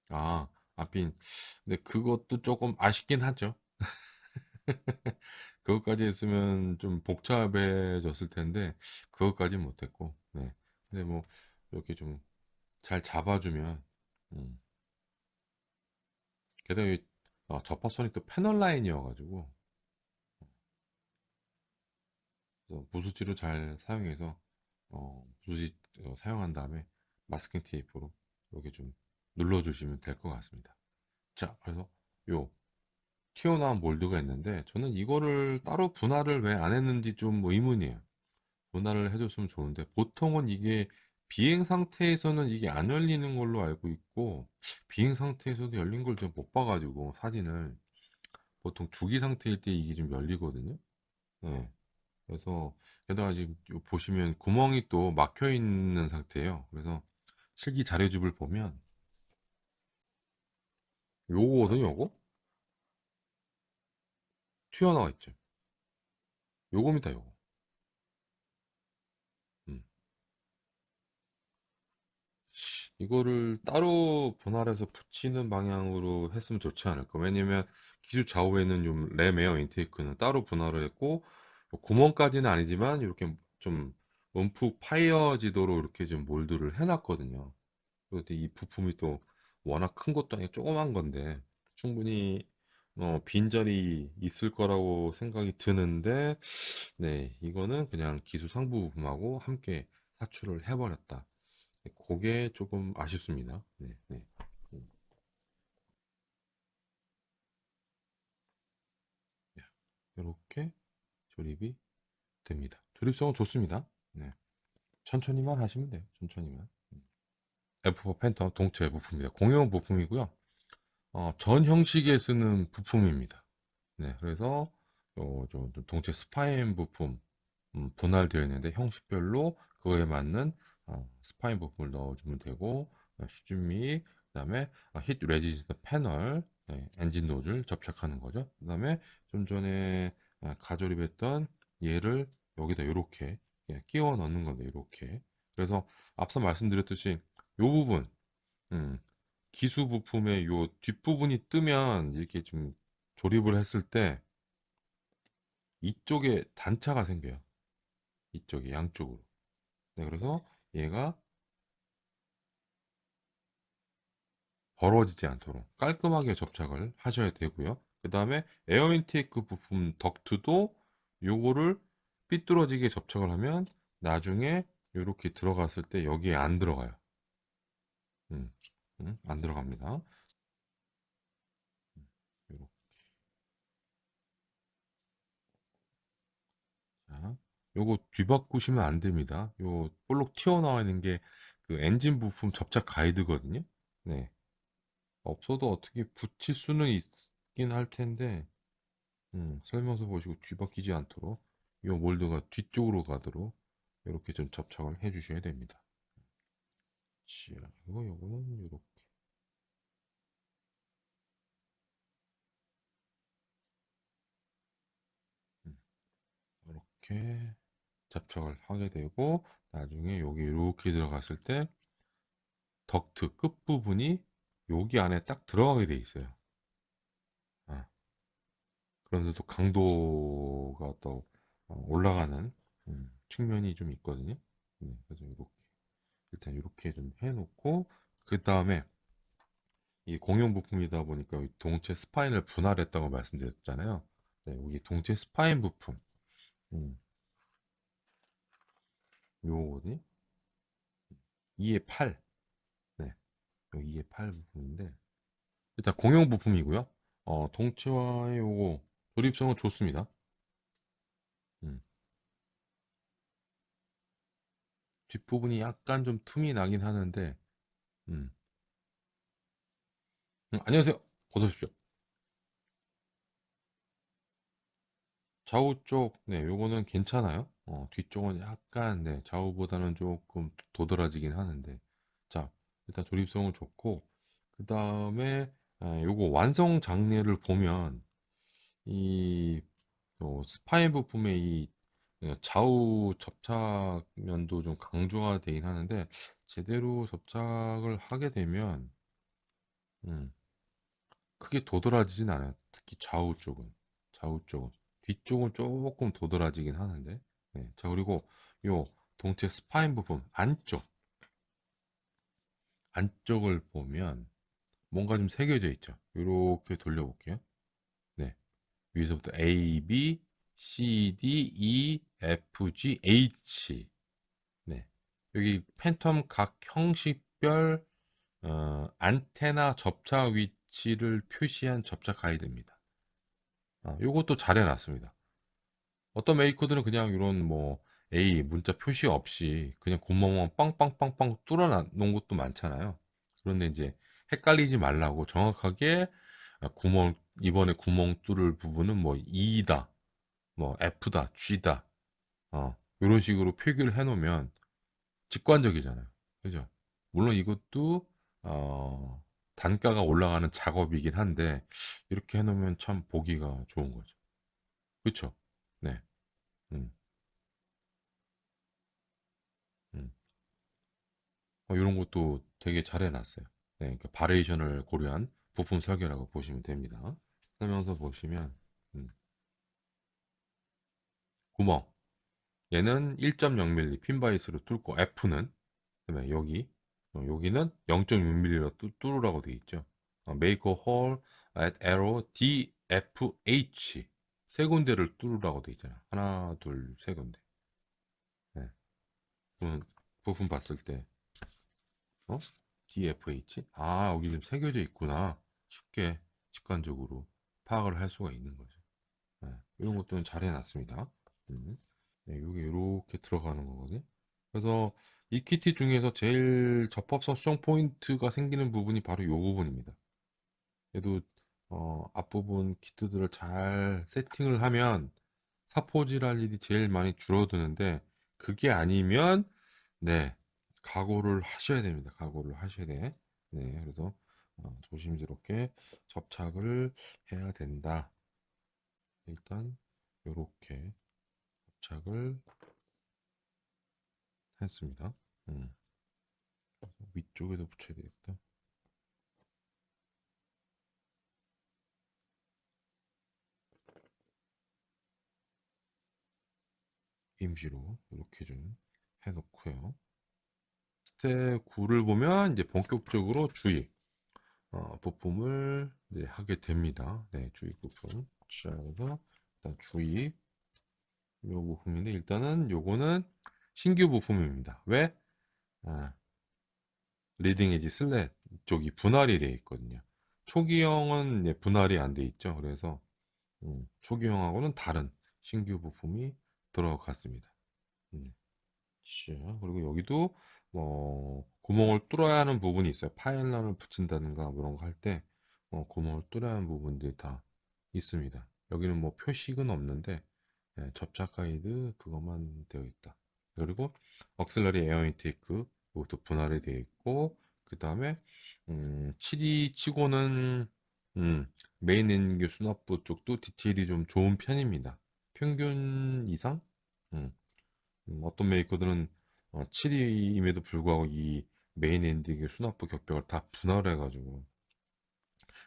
아, 앞핀. 근데 그것도 조금 아쉽긴 하죠. 그것까지 했으면 좀 복잡해졌을 텐데 그것까진 못했고. 네. 근데 뭐 이렇게 좀 잘 잡아주면 음. 게다가 이 접합선이 또 패널 라인이어가지고 그래서 무수지로 잘 사용해서 무수지 사용한 다음에 마스킹 테이프로 이렇게 좀 눌러주시면 될 것 같습니다. 자, 그래서 요 튀어나온 몰드가 있는데 저는 이거를 따로 분할을 왜 안 했는지 좀 의문이에요. 분할을 해줬으면 좋은데 보통은 이게 비행 상태에서는 이게 안 열리는 걸로 알고 있고 비행 상태에서도 열린 걸 좀 못 봐가지고 사진을 보통 주기 상태일 때 이게 좀 열리거든요. 네. 그래서 게다가 지금 요 보시면 구멍이 또 막혀 있는 상태예요. 그래서 실기 자료집을 보면 요거거든요, 요거? 튀어나와 있죠. 요겁니다, 요거. 음. 이거를 따로 분할해서 붙이는 방향으로 했으면 좋지 않을까. 왜냐면 기술 좌우에는 좀 램 에어 인테이크는 따로 분할을 했고 구멍까지는 아니지만 이렇게 좀 움푹 파여지도록 이렇게 좀 몰드를 해놨거든요. 그런데 이 부품이 또 워낙 큰 것도 아니고 조그만 건데 충분히 빈자리 있을 거라고 생각이 드는데 네 이거는 그냥 기술 상부 부품하고 함께 사출을 해버렸다. 네, 그게 조금 아쉽습니다. 네, 네. 이렇게 조립이 됩니다. 조립성은 좋습니다. 네. 천천히만 하시면 돼요. 천천히만. F4 펜터 동체 부품입니다. 공용 부품이고요. 전 형식에 쓰는 부품입니다. 네, 그래서 좀 동체 스파인 부품 분할되어 있는데 형식별로 그거에 맞는 스파인 부품을 넣어주면 되고 수준 및 그다음에 히트 레지스터 패널 네, 엔진 노즐 접착하는 거죠. 그다음에 좀 전에 가조립했던 얘를 여기다 이렇게 끼워 넣는 건데 이렇게 그래서 앞서 말씀드렸듯이 이 부분 음, 기수 부품의 요 뒷부분이 뜨면 이렇게 좀 조립을 했을 때 이쪽에 단차가 생겨요. 이쪽에 양쪽으로. 네, 그래서 얘가 벌어지지 않도록 깔끔하게 접착을 하셔야 되고요. 그 다음에 에어 인테이크 부품 덕트도 요거를 삐뚤어지게 접착을 하면 나중에 이렇게 들어갔을 때 여기에 안 들어가요. 음, 안 들어갑니다. 요렇게. 자, 요거 뒤바꾸시면 안 됩니다. 요 볼록 튀어나와 있는 게 그 엔진 부품 접착 가이드거든요. 네. 없어도 어떻게 붙일 수는 있긴 할 텐데, 설명서 보시고 뒤바뀌지 않도록 이 몰드가 뒤쪽으로 가도록 이렇게 좀 접착을 해 주셔야 됩니다. 자, 요거는 이렇게 이렇게 접착을 하게 되고 나중에 여기 이렇게 들어갔을 때 덕트 끝부분이 여기 안에 딱 들어가게 돼 있어요. 아, 그런데도 강도가 또 올라가는 측면이 좀 있거든요. 그래서 이렇게 일단 이렇게 좀 해놓고 그 다음에 이 공용 부품이다 보니까 동체 스파인을 분할했다고 말씀드렸잖아요. 네, 여기 동체 스파인 부품, 음, 요거니 2의 8, 네, 요 2의 8 부품인데 일단 공용 부품이고요. 동체와의 요거 조립성은 좋습니다. 음, 뒷부분이 약간 좀 틈이 나긴 하는데, 음, 안녕하세요. 어서 오십시오. 좌우 쪽, 네, 요거는 괜찮아요. 뒤쪽은 약간, 네, 좌우보다는 조금 도드라지긴 하는데. 자, 일단 조립성은 좋고, 그 다음에, 요거 완성 장례를 보면, 이, 스파인 부품의 이 좌우 접착면도 좀 강조가 되긴 하는데, 제대로 접착을 하게 되면, 음, 크게 도드라지진 않아요. 특히 좌우 쪽은 뒤쪽은 조금 도드라지긴 하는데. 네. 자, 그리고 요 동체 스파인 부분 안쪽을 보면 뭔가 좀 새겨져 있죠. 이렇게 돌려볼게요. 네. 위에서부터 A, B, C, D, E, F, G, H. 네. 여기 팬텀 각 형식별 안테나 접착 위치를 표시한 접착 가이드입니다. 요것도 잘 해놨습니다. 어떤 메이커들은 그냥 이런 뭐 A 문자 표시 없이 그냥 구멍만 빵빵빵빵 뚫어 놓은 것도 많잖아요. 그런데 이제 헷갈리지 말라고 정확하게 구멍 이번에 구멍 뚫을 부분은 뭐 E다, 뭐 F다, G다, 이런 식으로 표기를 해놓으면 직관적이잖아요. 그죠? 물론 이것도 어, 단가가 올라가는 작업이긴 한데 이렇게 해놓으면 참 보기가 좋은 거죠. 그렇죠? 네. 음, 음. 이런 것도 되게 잘 해놨어요. 네, 그러니까 바리에이션을 고려한 부품 설계라고 보시면 됩니다. 설명서 보시면 음, 구멍 얘는 1.0mm 핀바이스로 뚫고 F는 그다음에 여기는 0.6mm로 뚫으라고 되어 있죠. Make a hole at arrow DFH 세 군데를 뚫으라고 되어 있잖아요. 하나, 둘, 세 군데. 네. 그러면 부품 봤을 때 어? DFH? 여기 좀 새겨져 있구나. 쉽게 직관적으로 파악을 할 수가 있는 거죠. 네. 이런 것들은 잘 해놨습니다. 음. 네, 이게 이렇게 들어가는 거거든요. 그래서 이 키트 중에서 제일 접합성 수정 포인트가 생기는 부분이 바로 이 부분입니다. 얘도 앞부분 키트들을 잘 세팅을 하면 사포질할 일이 제일 많이 줄어드는데 그게 아니면 네 각오를 하셔야 됩니다. 각오를 하셔야 돼. 네, 그래서 조심스럽게 접착을 해야 된다. 일단 이렇게 접착을 했습니다. 음, 위쪽에도 붙여야 되겠다. 임시로 이렇게 좀 해놓고요. 스텝 9를 보면 이제 본격적으로 주입 부품을 이제 하게 됩니다. 네, 주입 부품. 자, 그래서 일단 주입 요 부품인데 일단은 요거는 신규 부품입니다. 왜? 아, 리딩 에지 슬랫 쪽이 분할이 되어 있거든요. 초기형은 이제 분할이 안 돼 있죠. 그래서 초기형하고는 다른 신규 부품이 들어갔습니다. 음. 자, 그리고 여기도 뭐 구멍을 뚫어야 하는 부분이 있어요. 파일런을 붙인다든가 뭐 이런 거 할 때 구멍을 뚫어야 하는 부분들이 다 있습니다. 여기는 뭐 표식은 없는데 접착 가이드 그것만 되어 있다. 그리고 억슬러리 에어 인테이크 이것도 분할이 되어 있고 그 다음에 7위 치고는 메인 엔진기 수납부 쪽도 디테일이 좀 좋은 편입니다. 평균 이상? 음, 어떤 메이커들은 7위임에도 불구하고 이 메인 엔딩의 수납부 격벽을 다 분할해가지고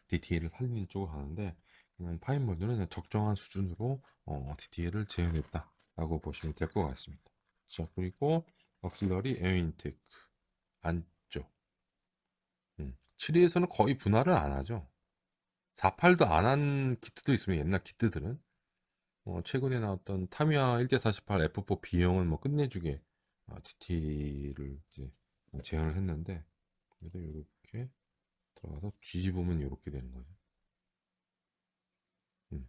DTA를 살리는 쪽으로 가는데 그냥 파인몰드는 그냥 적정한 수준으로 DTA를 재현했다라고 보시면 될 것 같습니다. 자, 그리고 억실러리 에어 인테이크 안쪽 7위에서는 거의 분할을 안 하죠. 48도 안 한 키트도 있으면 옛날 키트들은 최근에 나왔던 타미야 1대48 F4 B형은 뭐 끝내주게 TT를 이제 제안을 했는데 그래도 이렇게 들어가서 뒤집으면 이렇게 되는 거죠. 음.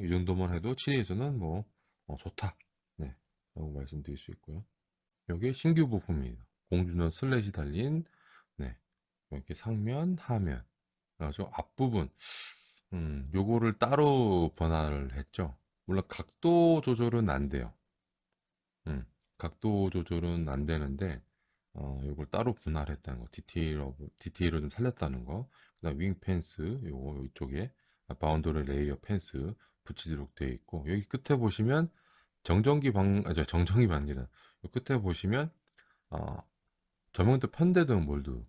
이 정도만 해도 7위에서는 뭐 좋다. 네, 라고 말씀드릴 수 있고요. 여기 신규 부품입니다. 공준전 슬랫이 달린 네, 이렇게 상면, 하면 그래서 앞부분 요거를 따로 번화를 했죠. 물론 각도 조절은 안 돼요. 음, 각도 조절은 안 되는데 요걸 따로 분할했다는 거, 디테일을 좀 살렸다는 거. 그다음 윙 펜스 요거 이쪽에 바운더리 레이어 펜스 붙이도록 되어 있고 여기 끝에 보시면 정전기 방지는 요 끝에 보시면 어, 조명도 편대등 몰드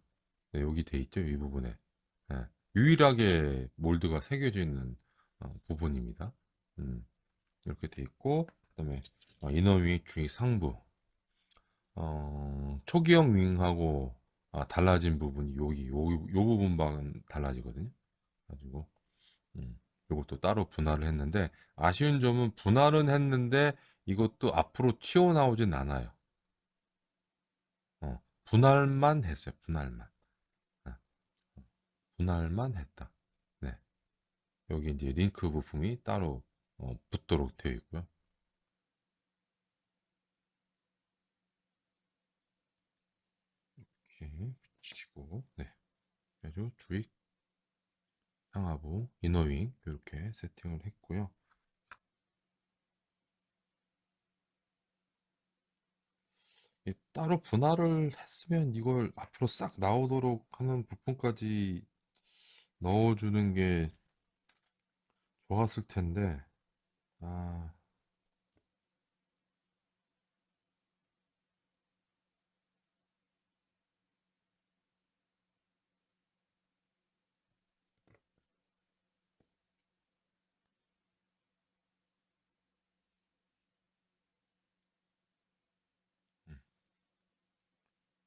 네, 여기 돼 있죠. 이 부분에. 예, 유일하게 몰드가 새겨져 있는 부분입니다. 음, 이렇게 돼 있고, 그다음에 이너윙 중위 상부. 초기형 윙하고 달라진 부분이 요 부분만 달라지거든요. 가지고 요것도 따로 분할을 했는데 아쉬운 점은 분할은 했는데 이것도 앞으로 튀어나오진 않아요. 분할만 했어요. 분할만. 어, 분할만 했다. 네. 여기 이제 링크 부품이 따로 붙도록 되어 있고요. 이렇게 붙이고, 네. 그래서 주익, 상하부, 이너윙 이렇게 세팅을 했고요. 따로 분할을 했으면 이걸 앞으로 싹 나오도록 하는 부품까지 넣어주는 게 좋았을 텐데, 아,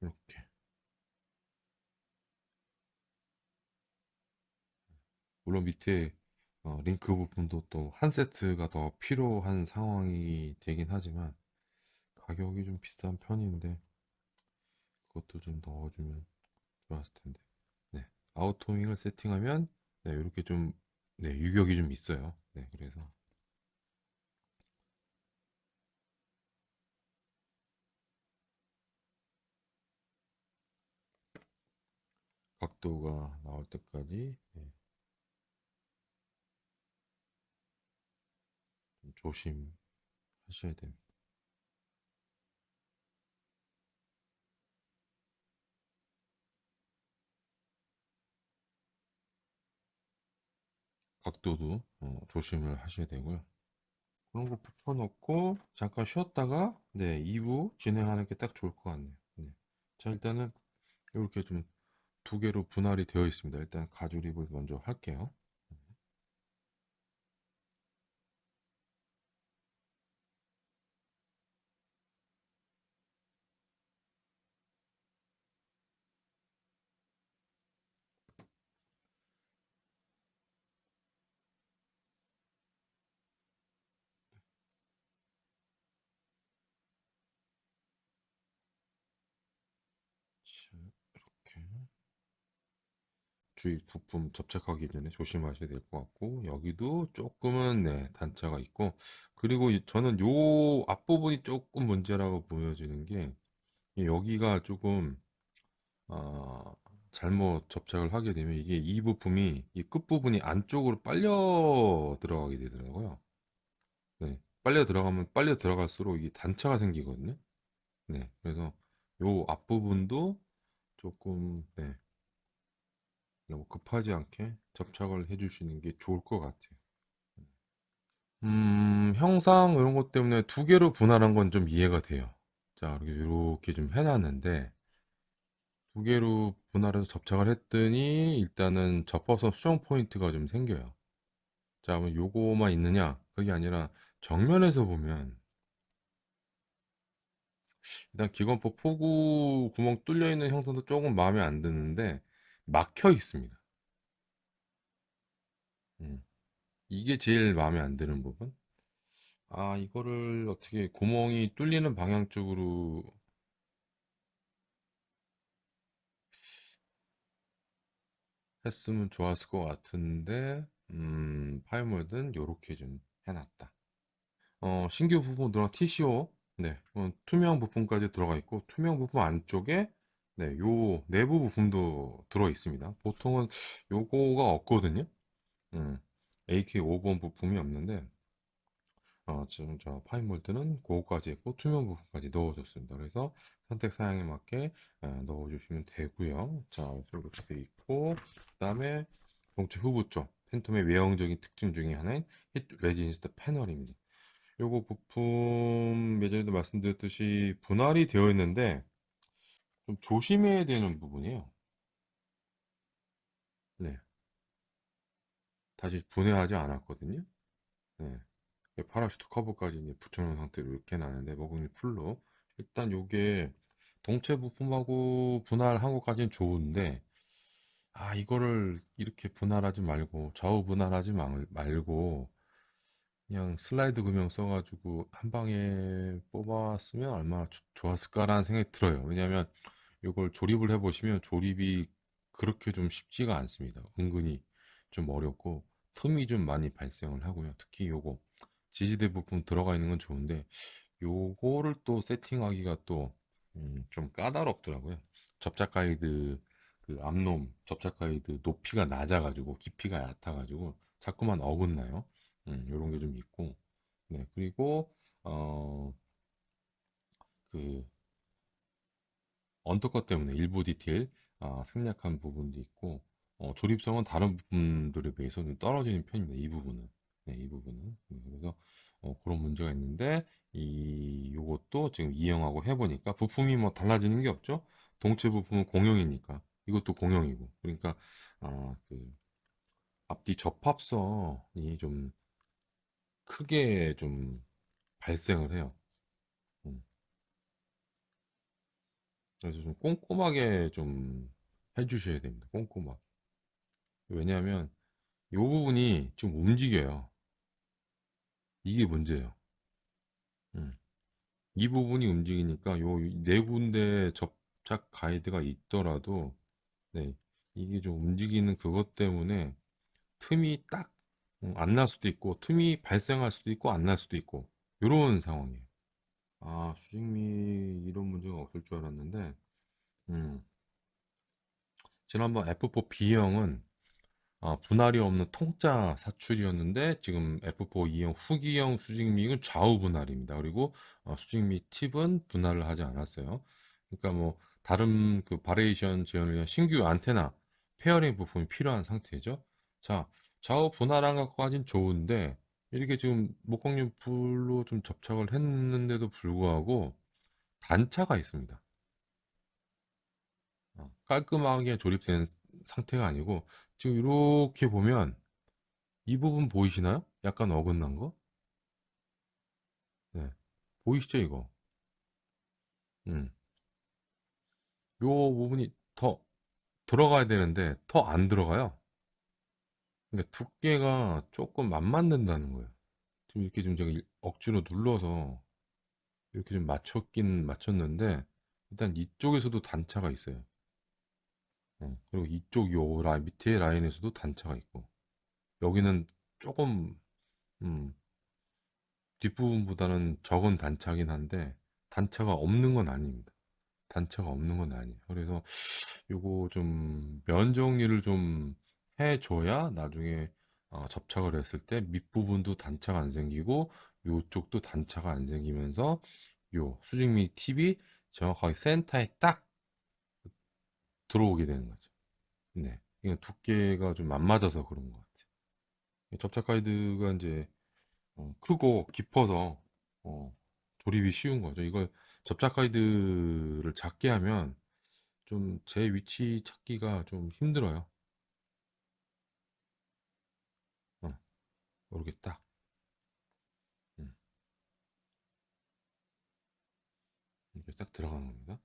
이렇게. 물론 밑에 링크 부분도 또 한 세트가 더 필요한 상황이 되긴 하지만, 가격이 좀 비싼 편인데, 그것도 좀 넣어주면 좋았을 텐데. 네. 아우터윙을 세팅하면, 네, 이렇게 좀, 네, 유격이 좀 있어요. 네, 그래서 각도가 나올 때까지 네, 좀 조심하셔야 됩니다. 각도도 조심을 하셔야 되고요. 그런 거 붙여놓고 잠깐 쉬었다가 네, 2부 진행하는 게 딱 좋을 것 같네요. 네. 자, 일단은 이렇게 좀 두 개로 분할이 되어 있습니다. 일단 가조립을 먼저 할게요. 자, 이렇게 주위 부품 접착하기 전에 조심하셔야 될 것 같고 여기도 조금은 네, 단차가 있고 그리고 저는 요 앞부분이 조금 문제라고 보여지는 게 여기가 조금 아, 잘못 접착을 하게 되면 이게 이 부품이 이 끝부분이 안쪽으로 빨려 들어가게 되더라고요. 네. 빨려 들어갈수록 이게 단차가 생기거든요. 네. 그래서 요 앞부분도 조금 네. 너무 급하지 않게 접착을 해 주시는 게 좋을 것 같아요. 형상 이런 것 때문에 두 개로 분할한 건 좀 이해가 돼요. 자, 이렇게 좀 해놨는데 두 개로 분할해서 접착을 했더니 일단은 접어서 수정 포인트가 좀 생겨요. 자, 그럼 요거만 있느냐? 그게 아니라 정면에서 보면 일단 기관포 포구 구멍 뚫려 있는 형상도 조금 마음에 안 드는데 막혀 있습니다. 음, 이게 제일 마음에 안 드는 부분. 아, 이거를 어떻게 구멍이 뚫리는 방향 쪽으로 했으면 좋았을 것 같은데, 파이몰드는 요렇게 좀 해놨다. 신규 부품 들어간 TCO, 네, 투명 부품까지 들어가 있고, 투명 부품 안쪽에, 네, 요 내부 부품도 들어 있습니다. 보통은 요거가 없거든요. 음, AK5번 부품이 없는데, 지금 저 파인몰드는 그거까지 했고, 투명 부품까지 넣어줬습니다. 그래서 선택 사양에 맞게 넣어주시면 되고요. 자, 이렇게 돼 있고, 그 다음에 동체 후보 쪽, 팬텀의 외형적인 특징 중에 하나인 히트 레지스트 패널입니다. 요거 부품 예전에도 말씀드렸듯이 분할이 되어 있는데 좀 조심해야 되는 부분이에요. 네. 다시 분해하지 않았거든요. 네. 파라슈트 커버까지 이제 붙여놓은 상태로 이렇게 나는데 먹음이 풀로 일단 요게 동체 부품하고 분할한 것까지는 좋은데 이거를 이렇게 분할하지 말고 좌우 분할하지 말고 그냥 슬라이드 금형 써가지고 한 방에 뽑았으면 얼마나 좋았을까라는 생각이 들어요. 왜냐하면 이걸 조립을 해보시면 조립이 그렇게 좀 쉽지가 않습니다. 은근히 좀 어렵고 틈이 좀 많이 발생을 하고요. 특히 요거 지지대 부품 들어가 있는 건 좋은데 요거를 또 세팅하기가 또 좀 까다롭더라고요. 접착 가이드 그 앞놈 접착 가이드 높이가 낮아가지고 깊이가 얕아가지고 자꾸만 어긋나요. 요런 게 좀 있고 네 그리고 어 그 언더컷 때문에 일부 디테일 생략한 부분도 있고 조립성은 다른 부분들에 비해서 좀 떨어지는 편입니다. 이 부분은 이 부분은 그래서 그런 문제가 있는데 이 요것도 지금 이용하고 해보니까 부품이 뭐 달라지는 게 없죠. 동체 부품은 공용이니까 이것도 공용이고 그러니까 그 앞뒤 접합선이 좀 크게 좀 발생을 해요. 음, 그래서 좀 꼼꼼하게 좀 해주셔야 됩니다. 꼼꼼하게. 왜냐하면 이 부분이 좀 움직여요. 이게 문제예요. 음. 이 부분이 움직이니까 요 네 군데 접착 가이드가 있더라도 네, 이게 좀 움직이는 그것 때문에 틈이 딱 안 날 수도 있고 틈이 발생할 수도 있고 안 날 수도 있고 이런 상황이에요. 수직미 이런 문제가 없을 줄 알았는데 음, 지난번 F4 B형은 분할이 없는 통짜 사출이었는데 지금 F4 E형 후기형 수직미은 좌우 분할입니다. 그리고 수직미 팁은 분할을 하지 않았어요. 그러니까 뭐 다른 그 바리에이션 지원을 위한 신규 안테나 페어링 부품이 필요한 상태죠. 자, 좌우 분할한 것까진 좋은데 이렇게 지금 목공용 불로 좀 접착을 했는데도 불구하고 단차가 있습니다. 깔끔하게 조립된 상태가 아니고 지금 이렇게 보면 이 부분 보이시나요? 약간 어긋난 거? 네. 보이시죠, 이거? 음. 요 부분이 더 들어가야 되는데 더 안 들어가요. 그러니까 두께가 조금 안 맞는다는 거예요. 지금 이렇게 좀 제가 억지로 눌러서 이렇게 좀 맞췄긴 맞췄는데 일단 이쪽에서도 단차가 있어요. 그리고 이쪽 요 밑에 라인에서도 단차가 있고 여기는 조금 음, 뒷부분보다는 적은 단차긴 한데 단차가 없는 건 아닙니다. 단차가 없는 건 아니에요. 그래서 요거 좀 면 정리를 좀 해줘야 나중에 접착을 했을 때 밑부분도 단차가 안 생기고 요쪽도 단차가 안 생기면서 요 수직미 팁이 정확하게 센터에 딱 들어오게 되는 거죠. 네. 이건 두께가 좀 안 맞아서 그런 것 같아요. 접착 가이드가 이제 크고 깊어서 조립이 쉬운 거죠. 이걸 접착 가이드를 작게 하면 좀 제 위치 찾기가 좀 힘들어요. 어, 이렇게 딱, 음, 이렇게 딱 들어가는 겁니다.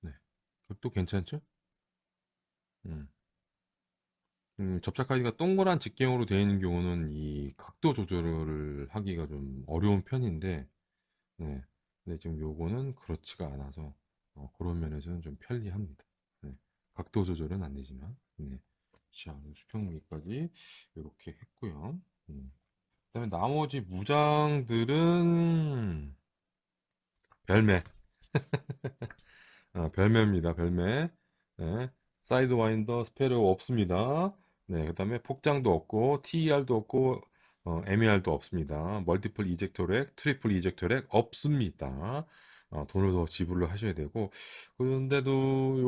네. 그것도 괜찮죠? 음. 접착 가이드가 동그란 직경으로 되어 있는 경우는 이 각도 조절을 하기가 좀 어려운 편인데, 네. 근데 지금 요거는 그렇지가 않아서 그런 면에서는 좀 편리합니다. 네. 각도 조절은 안 되지만, 네. 자, 수평미까지 이렇게 했고요. 그다음에 나머지 무장들은 별매, 별매입니다. 별매. 네. 사이드 와인더 스페러 없습니다. 네, 그다음에 폭장도 없고 TER도 없고 MER도 없습니다. 멀티플 이젝터렉, 트리플 이젝터렉 없습니다. 돈을 더 지불을 하셔야 되고 그런데도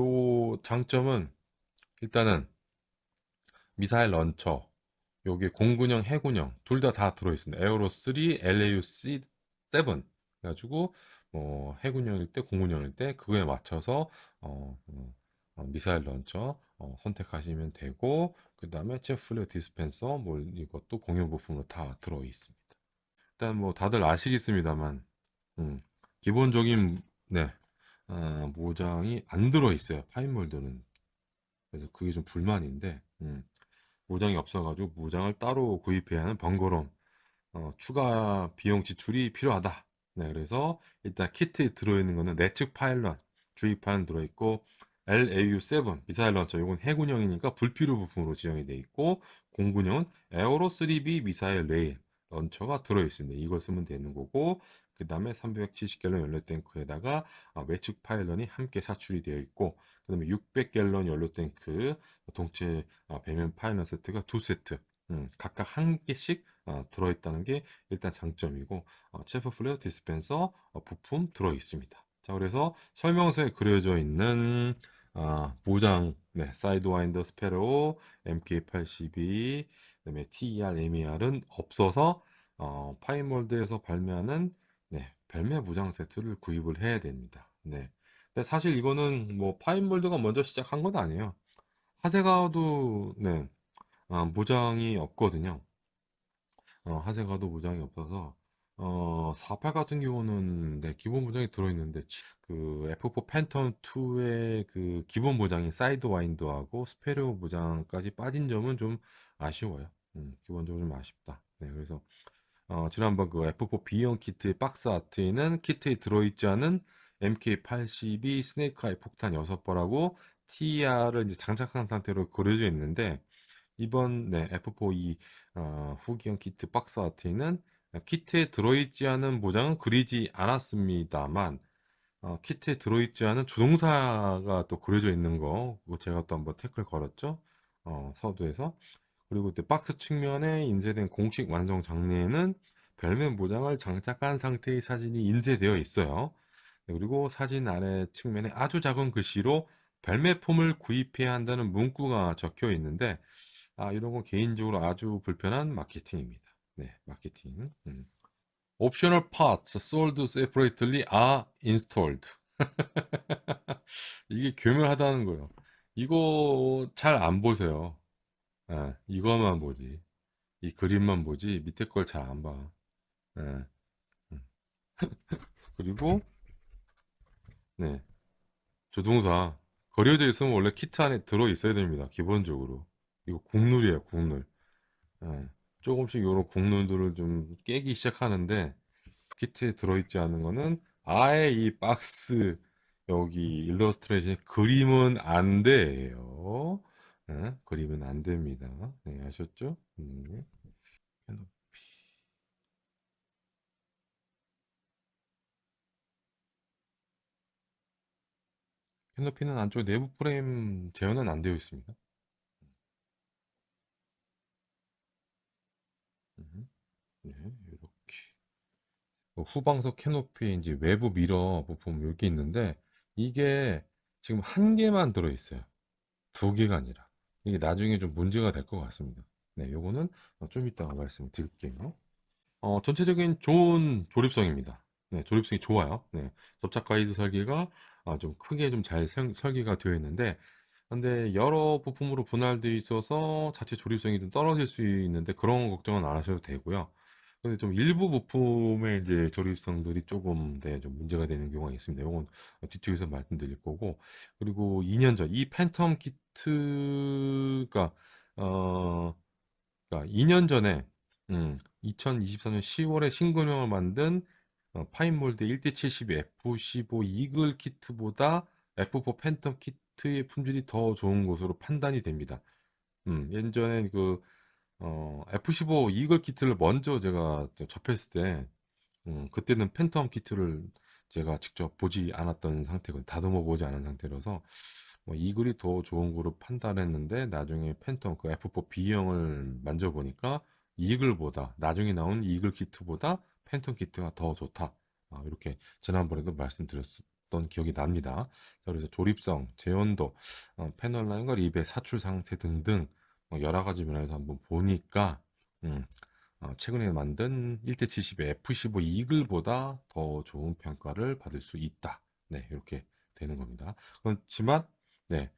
요 장점은 일단은 미사일 런처 요게 공군형, 해군형 둘 다 들어있습니다. 에어로 3, LAUC 7 그래가지고 뭐 해군형일 때, 공군형일 때 그거에 맞춰서 어, 어, 미사일 런처 선택하시면 되고, 그 다음에 체플레어 디스펜서 뭐 이것도 공용 부품으로 다 들어 있습니다. 일단 뭐 다들 아시겠습니다만, 음, 기본적인 네, 모장이 안 들어 있어요. 파인몰드는. 그래서 그게 좀 불만인데, 모장이 없어가지고 모장을 따로 구입해야 하는 번거로움, 추가 비용 지출이 필요하다. 네, 그래서 일단 키트에 들어있는 거는 내측 파일럿, 주입판 들어있고, LAU-7 미사일 런처, 이건 해군형이니까 불필요 부품으로 지정이 돼 있고, 공군형은 에어로 3B 미사일 레일 런처가 들어있습니다. 이걸 쓰면 되는 거고, 그 다음에 370갤런 연료 탱크에다가 외측 파일런이 함께 사출이 되어 있고, 그 다음에 600갤런 연료 탱크 동체 배면 파일런 세트가 두 세트, 각각 한 개씩 들어있다는 게 일단 장점이고, 체프 플레어 디스펜서 부품 들어 있습니다. 자, 그래서 설명서에 그려져 있는 모장, 네, 사이드 와인더 스페로 MK82, 그다음에 TER, MER은 없어서 파이몰드에서 발매하는 네, 벨메 모장 세트를 구입을 해야 됩니다. 네. 근데 사실 이거는 뭐 파인몰드가 먼저 시작한 건 아니에요. 하세가도 네, 모장이 없거든요. 하세가도 모장이 없어서 48 같은 경우는 네, 기본 모장이 들어있는데 그 F4 팬텀 2의 그 기본 모장이 사이드 와인더하고 스페리오 모장까지 빠진 점은 좀 아쉬워요. 기본적으로 좀 아쉽다. 네, 그래서 지난번 그 F4 B형 키트의 박스 아트에는 키트에 들어있지 않은 MK82 스네이크 아이 폭탄 6발하고 TR을 이제 장착한 상태로 그려져 있는데, 이번 네, F4E 후기형 키트 박스 아트에는 키트에 들어있지 않은 모장은 그리지 않았습니다만, 키트에 들어있지 않은 조종사가 또 그려져 있는 거, 그거 제가 또 한번 태클 걸었죠. 서두에서. 그리고 또 박스 측면에 인쇄된 공식 완성 장르에는 별면 모장을 장착한 상태의 사진이 인쇄되어 있어요. 네, 그리고 사진 아래 측면에 아주 작은 글씨로 별매품을 구입해야 한다는 문구가 적혀 있는데, 이런 건 개인적으로 아주 불편한 마케팅입니다. 네, 마케팅. Optional parts sold separately are installed. 이게 교묘하다는 거예요. 이거 잘 안 보세요. 이거만 보지. 이 그림만 보지 밑에 걸 잘 안 봐. 예. 음. 그리고 네, 조종사 거리어져 있으면 원래 키트 안에 들어 있어야 됩니다. 기본적으로 이거 국룰이에요, 국룰. 예. 조금씩 이런 국룰들을 좀 깨기 시작하는데, 키트에 들어있지 않은 거는 아예 이 박스 여기 일러스트레이션 그림은 안 돼요. 그림은 안 됩니다. 네, 아셨죠? 캐노피. 캐노피는 안쪽 내부 프레임 재현은 안 되어 있습니다. 음, 네, 이렇게. 후방석 캐노피 이제 외부 미러 부품 여기 있는데, 이게 지금 한 개만 들어 있어요. 두 개가 아니라. 이게 나중에 좀 문제가 될 것 같습니다. 네, 요거는 좀 이따가 말씀드릴게요. 전체적인 좋은 조립성입니다. 네, 조립성이 좋아요. 네, 접착 가이드 설계가 좀 크게 좀 잘 설계가 되어 있는데, 근데 여러 부품으로 분할되어 있어서 자체 조립성이 좀 떨어질 수 있는데, 그런 걱정은 안 하셔도 되고요. 근데 좀 일부 부품의 이제 조립성들이 조금 네, 좀 문제가 되는 경우가 있습니다. 이건 뒤쪽에서 말씀드릴 거고, 그리고 2년 전 이 팬텀 키트가 어 그러니까 2년 전에 2024년 10월에 신규형을 만든 파인몰드 1대72 F15 이글 키트보다 F4 팬텀 키트의 품질이 더 좋은 것으로 판단이 됩니다. 예전에 그 F15 이글 키트를 먼저 제가 접했을 때, 그때는 팬텀 키트를 제가 직접 보지 않았던 상태고 다듬어 보지 않은 상태라서 뭐 이글이 더 좋은 거로 판단했는데, 나중에 팬텀 그 F4 B형을 만져보니까 이글보다 나중에 나온 이글 키트보다 팬텀 키트가 더 좋다. 이렇게 지난번에도 말씀드렸던 기억이 납니다. 자, 그래서 조립성, 제온도, 패널 라인과 립의 사출 상태 등등 여러 가지 면에서 한번 보니까 음, 최근에 만든 1대70의 F15 이글보다 더 좋은 평가를 받을 수 있다. 네, 이렇게 되는 겁니다. 그렇지만, 네,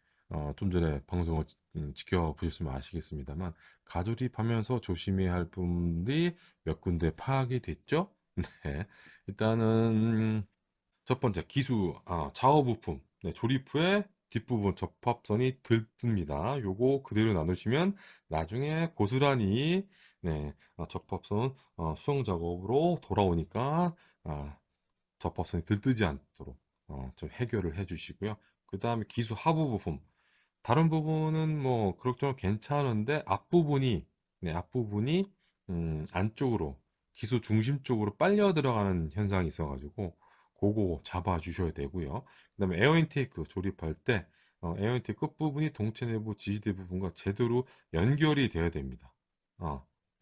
좀 전에 방송을 지켜보셨으면 아시겠습니다만 가조립하면서 조심해야 할 부분들이 몇 군데 파악이 됐죠? 네. 일단은 첫 번째 좌우 부품. 네, 조립 후에 뒷부분 접합선이 들뜹니다. 요거 그대로 놔두시면 나중에 고스란히 네, 접합선 수정 작업으로 돌아오니까 아, 접합선이 들뜨지 않도록 좀 해결을 해주시고요. 그 다음에 기수 하부 부품. 다른 부분은 뭐 그럭저럭 괜찮은데 앞부분이 안쪽으로 기수 중심 쪽으로 빨려 들어가는 현상이 있어가지고 그거 잡아 주셔야 되고요. 그다음에 에어 인테이크 조립할 때 에어 인테이크 끝부분이 동체 내부 지지대 부분과 제대로 연결이 되어야 됩니다.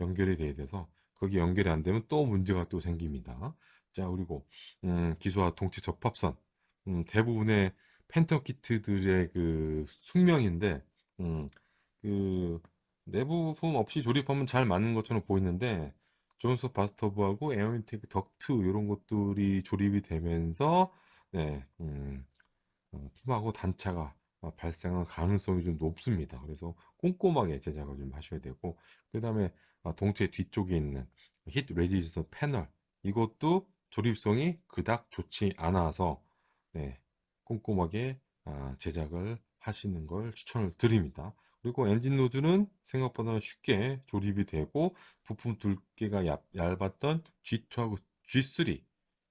연결이 돼야 돼서 거기 연결이 안 되면 또 문제가 또 생깁니다. 자, 그리고 기수와 동체 접합선 대부분의 팬텀 키트들의 그 숙명인데, 음, 그 내부 부품 없이 조립하면 잘 맞는 것처럼 보이는데, 존스 바스터브하고 에어인테이크 덕트 이런 것들이 조립이 되면서, 네, 팀하고 단차가 발생할 가능성이 좀 높습니다. 그래서 꼼꼼하게 제작을 좀 하셔야 되고, 그 다음에 동체 뒤쪽에 있는 히트 레지스턴 패널, 이것도 조립성이 그닥 좋지 않아서, 네, 꼼꼼하게 제작을 하시는 걸 추천을 드립니다. 그리고 엔진 노즐은 생각보다 쉽게 조립이 되고, 부품 두께가 얇았던 G2하고 G3,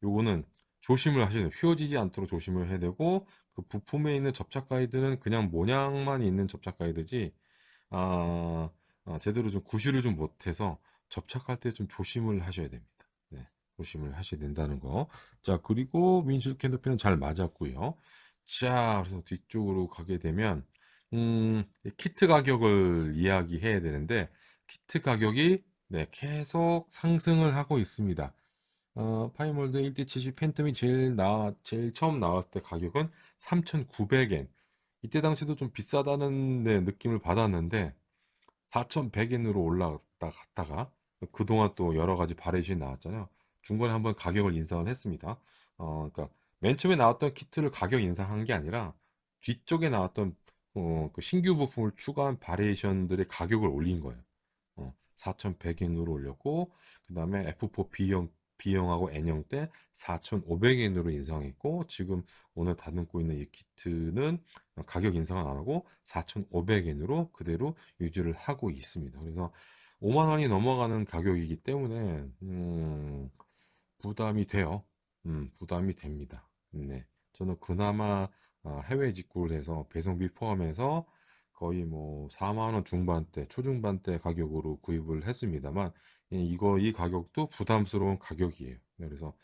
요거는 조심을 하셔야 돼요. 휘어지지 않도록 조심을 해야 되고, 그 부품에 있는 접착 가이드는 그냥 모양만 있는 접착 가이드지, 아, 제대로 좀 구실을 좀 못해서 접착할 때 좀 조심을 하셔야 됩니다. 네, 조심을 하셔야 된다는 거. 자, 그리고 윈dshield 캔도피는 잘 맞았고요. 자, 그래서 뒤쪽으로 가게 되면, 이 키트 가격을 이야기해야 되는데, 키트 가격이 네, 계속 상승을 하고 있습니다. 파이몰드 1대70 팬텀이 제일 처음 나왔을 때 가격은 3,900엔. 이때 당시도 좀 비싸다는 네, 느낌을 받았는데, 4,100엔으로 올라갔다 갔다가, 그동안 또 여러 가지 바리에이션이 나왔잖아요. 중간에 한번 가격을 인상을 했습니다. 그러니까 맨 처음에 나왔던 키트를 가격 인상한 게 아니라, 뒤쪽에 나왔던 그 신규 부품을 추가한 바리에이션들의 가격을 올린 거예요. 4,100엔으로 올렸고 그다음에 F4 B형하고 N형 때 4,500엔으로 인상했고 지금 오늘 다듬고 있는 이 키트는 가격 인상은 안 하고 4,500엔으로 그대로 유지를 하고 있습니다. 그래서 5만 원이 넘어가는 가격이기 때문에 부담이 돼요. 부담이 됩니다. 네. 저는 그나마 해외 직구를 해서 배송비 포함해서 거의 뭐 4만 원 중반대, 초중반대 가격으로 구입을 했습니다만, 이 가격도 부담스러운 가격이에요. 네, 그래서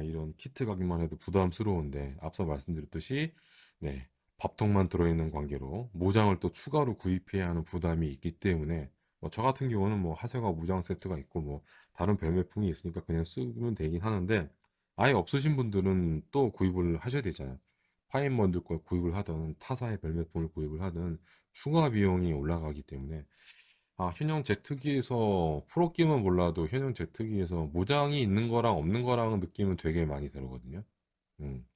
이런 키트 가격만 해도 부담스러운데, 앞서 말씀드렸듯이, 네, 밥통만 들어있는 관계로 무장을 또 추가로 구입해야 하는 부담이 있기 때문에, 저 같은 경우는 뭐 하세가 무장 세트가 있고, 뭐 다른 별매품이 있으니까 그냥 쓰면 되긴 하는데 아예 없으신 분들은 또 구입을 하셔야 되잖아요. 파인먼드 걸 구입을 하든 타사의 별매품을 구입을 하든 추가 비용이 올라가기 때문에 현형 제트기에서 프로게임은 몰라도 현형 제트기에서 무장이 있는 거랑 없는 거랑 느낌은 되게 많이 다르거든요. 음.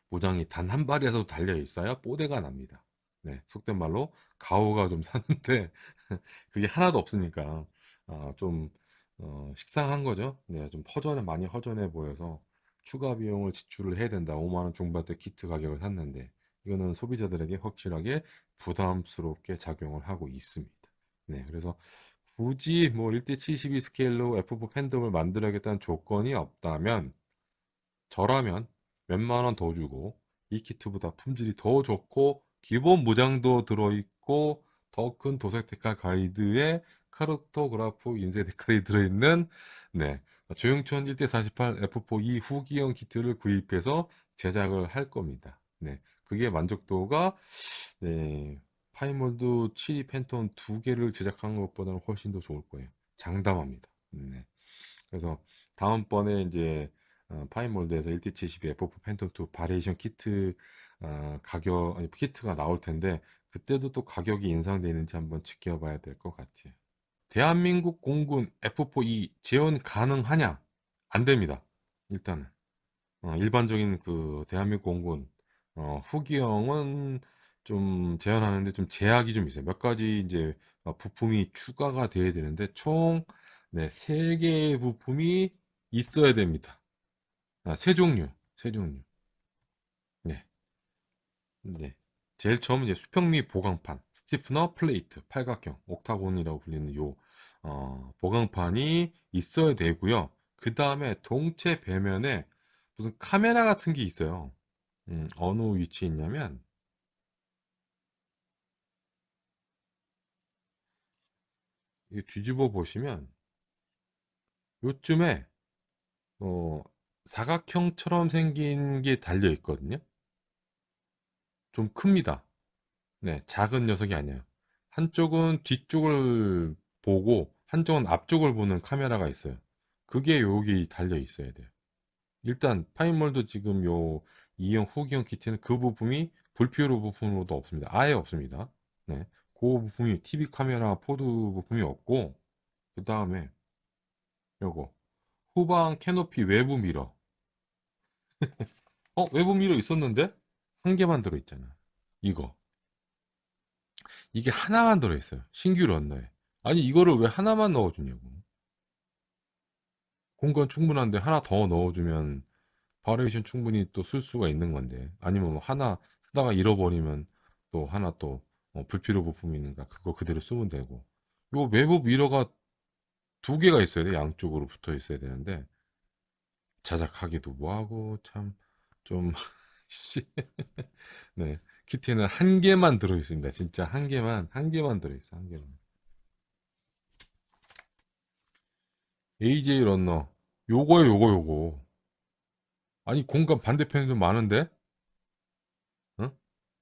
무장이 단 한 발이라도 달려 있어야 뽀대가 납니다. 네, 속된 말로 가오가 좀 사는데 그게 하나도 없으니까 좀 식상한 거죠. 네, 좀 많이 허전해 보여서 추가 비용을 지출을 해야 된다. 5만 원 중반대 키트 가격을 샀는데 이거는 소비자들에게 확실하게 부담스럽게 작용을 하고 있습니다. 네, 그래서 굳이 뭐 1대72 스케일로 F4 팬덤을 만들어야겠다는 조건이 없다면 저라면 몇만 원 더 주고 이 키트보다 품질이 더 좋고 기본 무장도 들어있고 더 큰 도색 데칼 가이드에 카르토그라프 인쇄 데칼이 들어있는 네, 조영천 1대48 F4E 후기형 키트를 구입해서 제작을 할 겁니다. 네, 그게 만족도가 네, 파이몰드 7 팬톤 두 개를 제작한 것보다는 훨씬 더 좋을 거예요. 장담합니다. 네. 그래서 다음번에 이제 파인몰드에서 1대72 F4 팬텀 2 바리에이션 키트 가격 아니 키트가 나올 텐데 그때도 또 가격이 인상되는지 한번 지켜봐야 될 것 같아요. 대한민국 공군 F4E 재현 가능하냐? 안 됩니다. 일단은 일반적인 그 대한민국 공군 후기형은 좀 제한하는데 좀 제약이 좀 있어요. 몇 가지 이제 부품이 추가가 돼야 되는데 총 네, 3개의 부품이 있어야 됩니다. 세 종류, 세 종류. 네, 네. 제일 처음은 이제 수평미 보강판, 스티프너 플레이트, 팔각형, 옥타곤이라고 불리는 요 보강판이 있어야 되고요. 그 다음에 동체 배면에 무슨 카메라 같은 게 있어요. 어느 위치에 있냐면 이게 뒤집어 보시면 요쯤에 어, 사각형처럼 생긴 게 달려 있거든요. 좀 큽니다. 네, 작은 녀석이 아니에요. 한쪽은 뒤쪽을 보고 한쪽은 앞쪽을 보는 카메라가 있어요. 그게 여기 달려 있어야 돼요. 일단 파인몰드 지금 요 2형 후기형 키트는 그 부품이 불필요 부품으로도 없습니다. 아예 없습니다. 네, 그 부품이 TV 카메라 포드 부품이 없고 그 다음에 요거 후방 캐노피 외부 미러. 외부 미러 있었는데 한 개만 들어있잖아. 이거 이게 하나만 들어있어요. 신규 런너에. 아니 이거를 왜 하나만 넣어주냐고. 공간 충분한데 하나 더 넣어주면 바리에이션 충분히 또 쓸 수가 있는 건데 아니면 뭐 하나 쓰다가 잃어버리면 또 하나 또 불필요 부품이 있는가 그거 그대로 쓰면 되고 요 외부 미러가 2개가 있어야 돼. 양쪽으로 붙어 있어야 되는데 자작하기도 뭐하고 참 좀 네 키트는 한 개만 들어있습니다. 진짜 한 개만 들어있어 한 개만. AJ 런너 요거에 요거 아니 공간 반대편에도 많은데 어?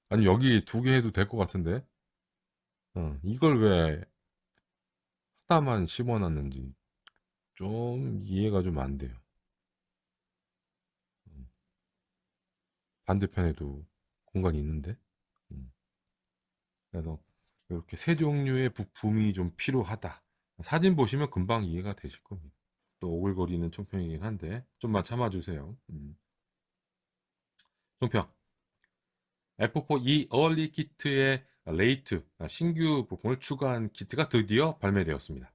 아니 여기 2개 해도 될 것 같은데 이걸 왜 하나만 심어놨는지 좀 이해가 좀 안 돼요. 음, 반대편에도 공간이 있는데 음, 그래서 이렇게 세 종류의 부품이 좀 필요하다. 사진 보시면 금방 이해가 되실 겁니다. 또 오글거리는 총평이긴 한데 좀만 참아주세요. 총평 F4E 얼리 키트의 레이트 신규 부품을 추가한 키트가 드디어 발매되었습니다.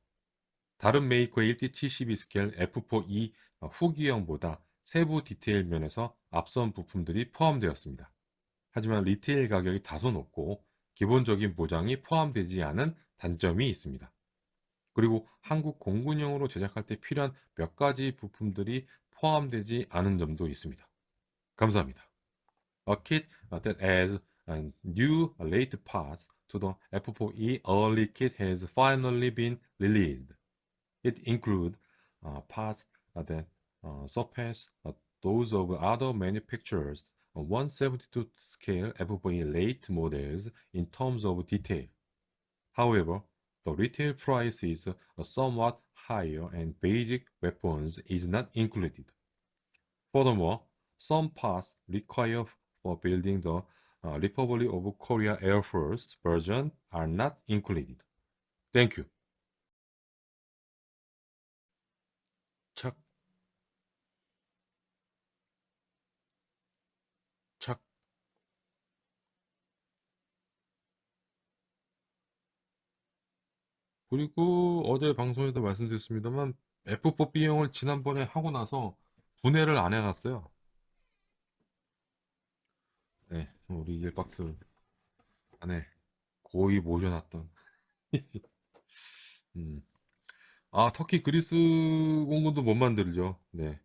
다른 메이커의 1D72 스케일 F4E 후기형보다 세부 디테일 면에서 앞선 부품들이 포함되었습니다. 하지만 리테일 가격이 다소 높고 기본적인 보장이 포함되지 않은 단점이 있습니다. 그리고 한국 공군용으로 제작할 때 필요한 몇 가지 부품들이 포함되지 않은 점도 있습니다. 감사합니다. A kit that adds new late parts to the F4E early kit has finally been released. It includes parts that surpass those of other manufacturers' 172 scale F4E late models in terms of detail. However, the retail price is somewhat higher and basic weapons is not included. Furthermore, some parts required for building the Republic of Korea Air Force version are not included. Thank you. 착, 착. 그리고 어제 방송에도 말씀드렸습니다만 F4 B형을 지난번에 하고 나서 분해를 안 해놨어요. 네, 우리 일박스 안에 고이 모셔놨던. 음. 터키 그리스 공군도 못 만들죠. 네.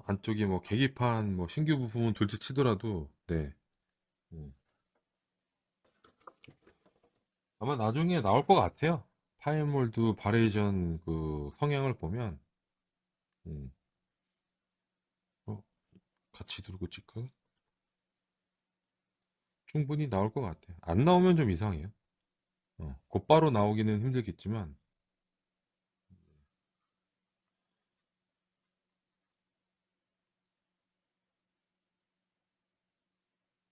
안쪽에 뭐 계기판 뭐 신규 부품은 둘째 치더라도 네. 음. 아마 나중에 나올 것 같아요. 파이몰드 바레이션 그 성향을 보면 음. 어, 같이 두르고 찍까? 충분히 나올 것 같아요. 안 나오면 좀 이상해요. 곧바로 나오기는 힘들겠지만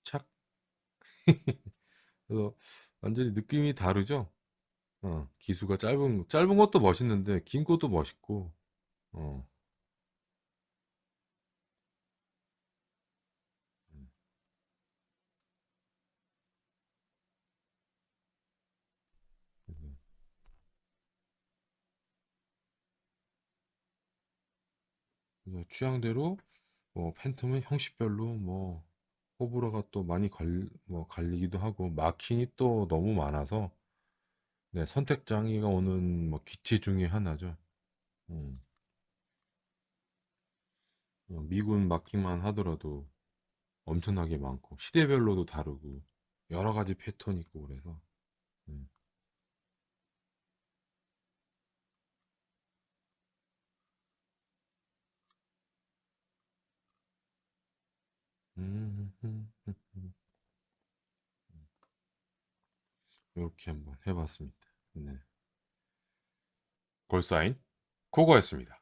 착 그래서 완전히 느낌이 다르죠. 기수가 짧은 것도 멋있는데 긴 것도 멋있고 어, 음, 그래서 취향대로 뭐 팬텀은 형식별로 뭐 호불호가 또 많이 뭐 갈리기도 하고 마킹이 또 너무 많아서 네, 선택 장애가 오는 뭐 기체 중에 하나죠. 음, 미군 마킹만 하더라도 엄청나게 많고 시대별로도 다르고 여러 가지 패턴이 있고 그래서 음, 이렇게 한번 해봤습니다. 네. 골사인 코거였습니다.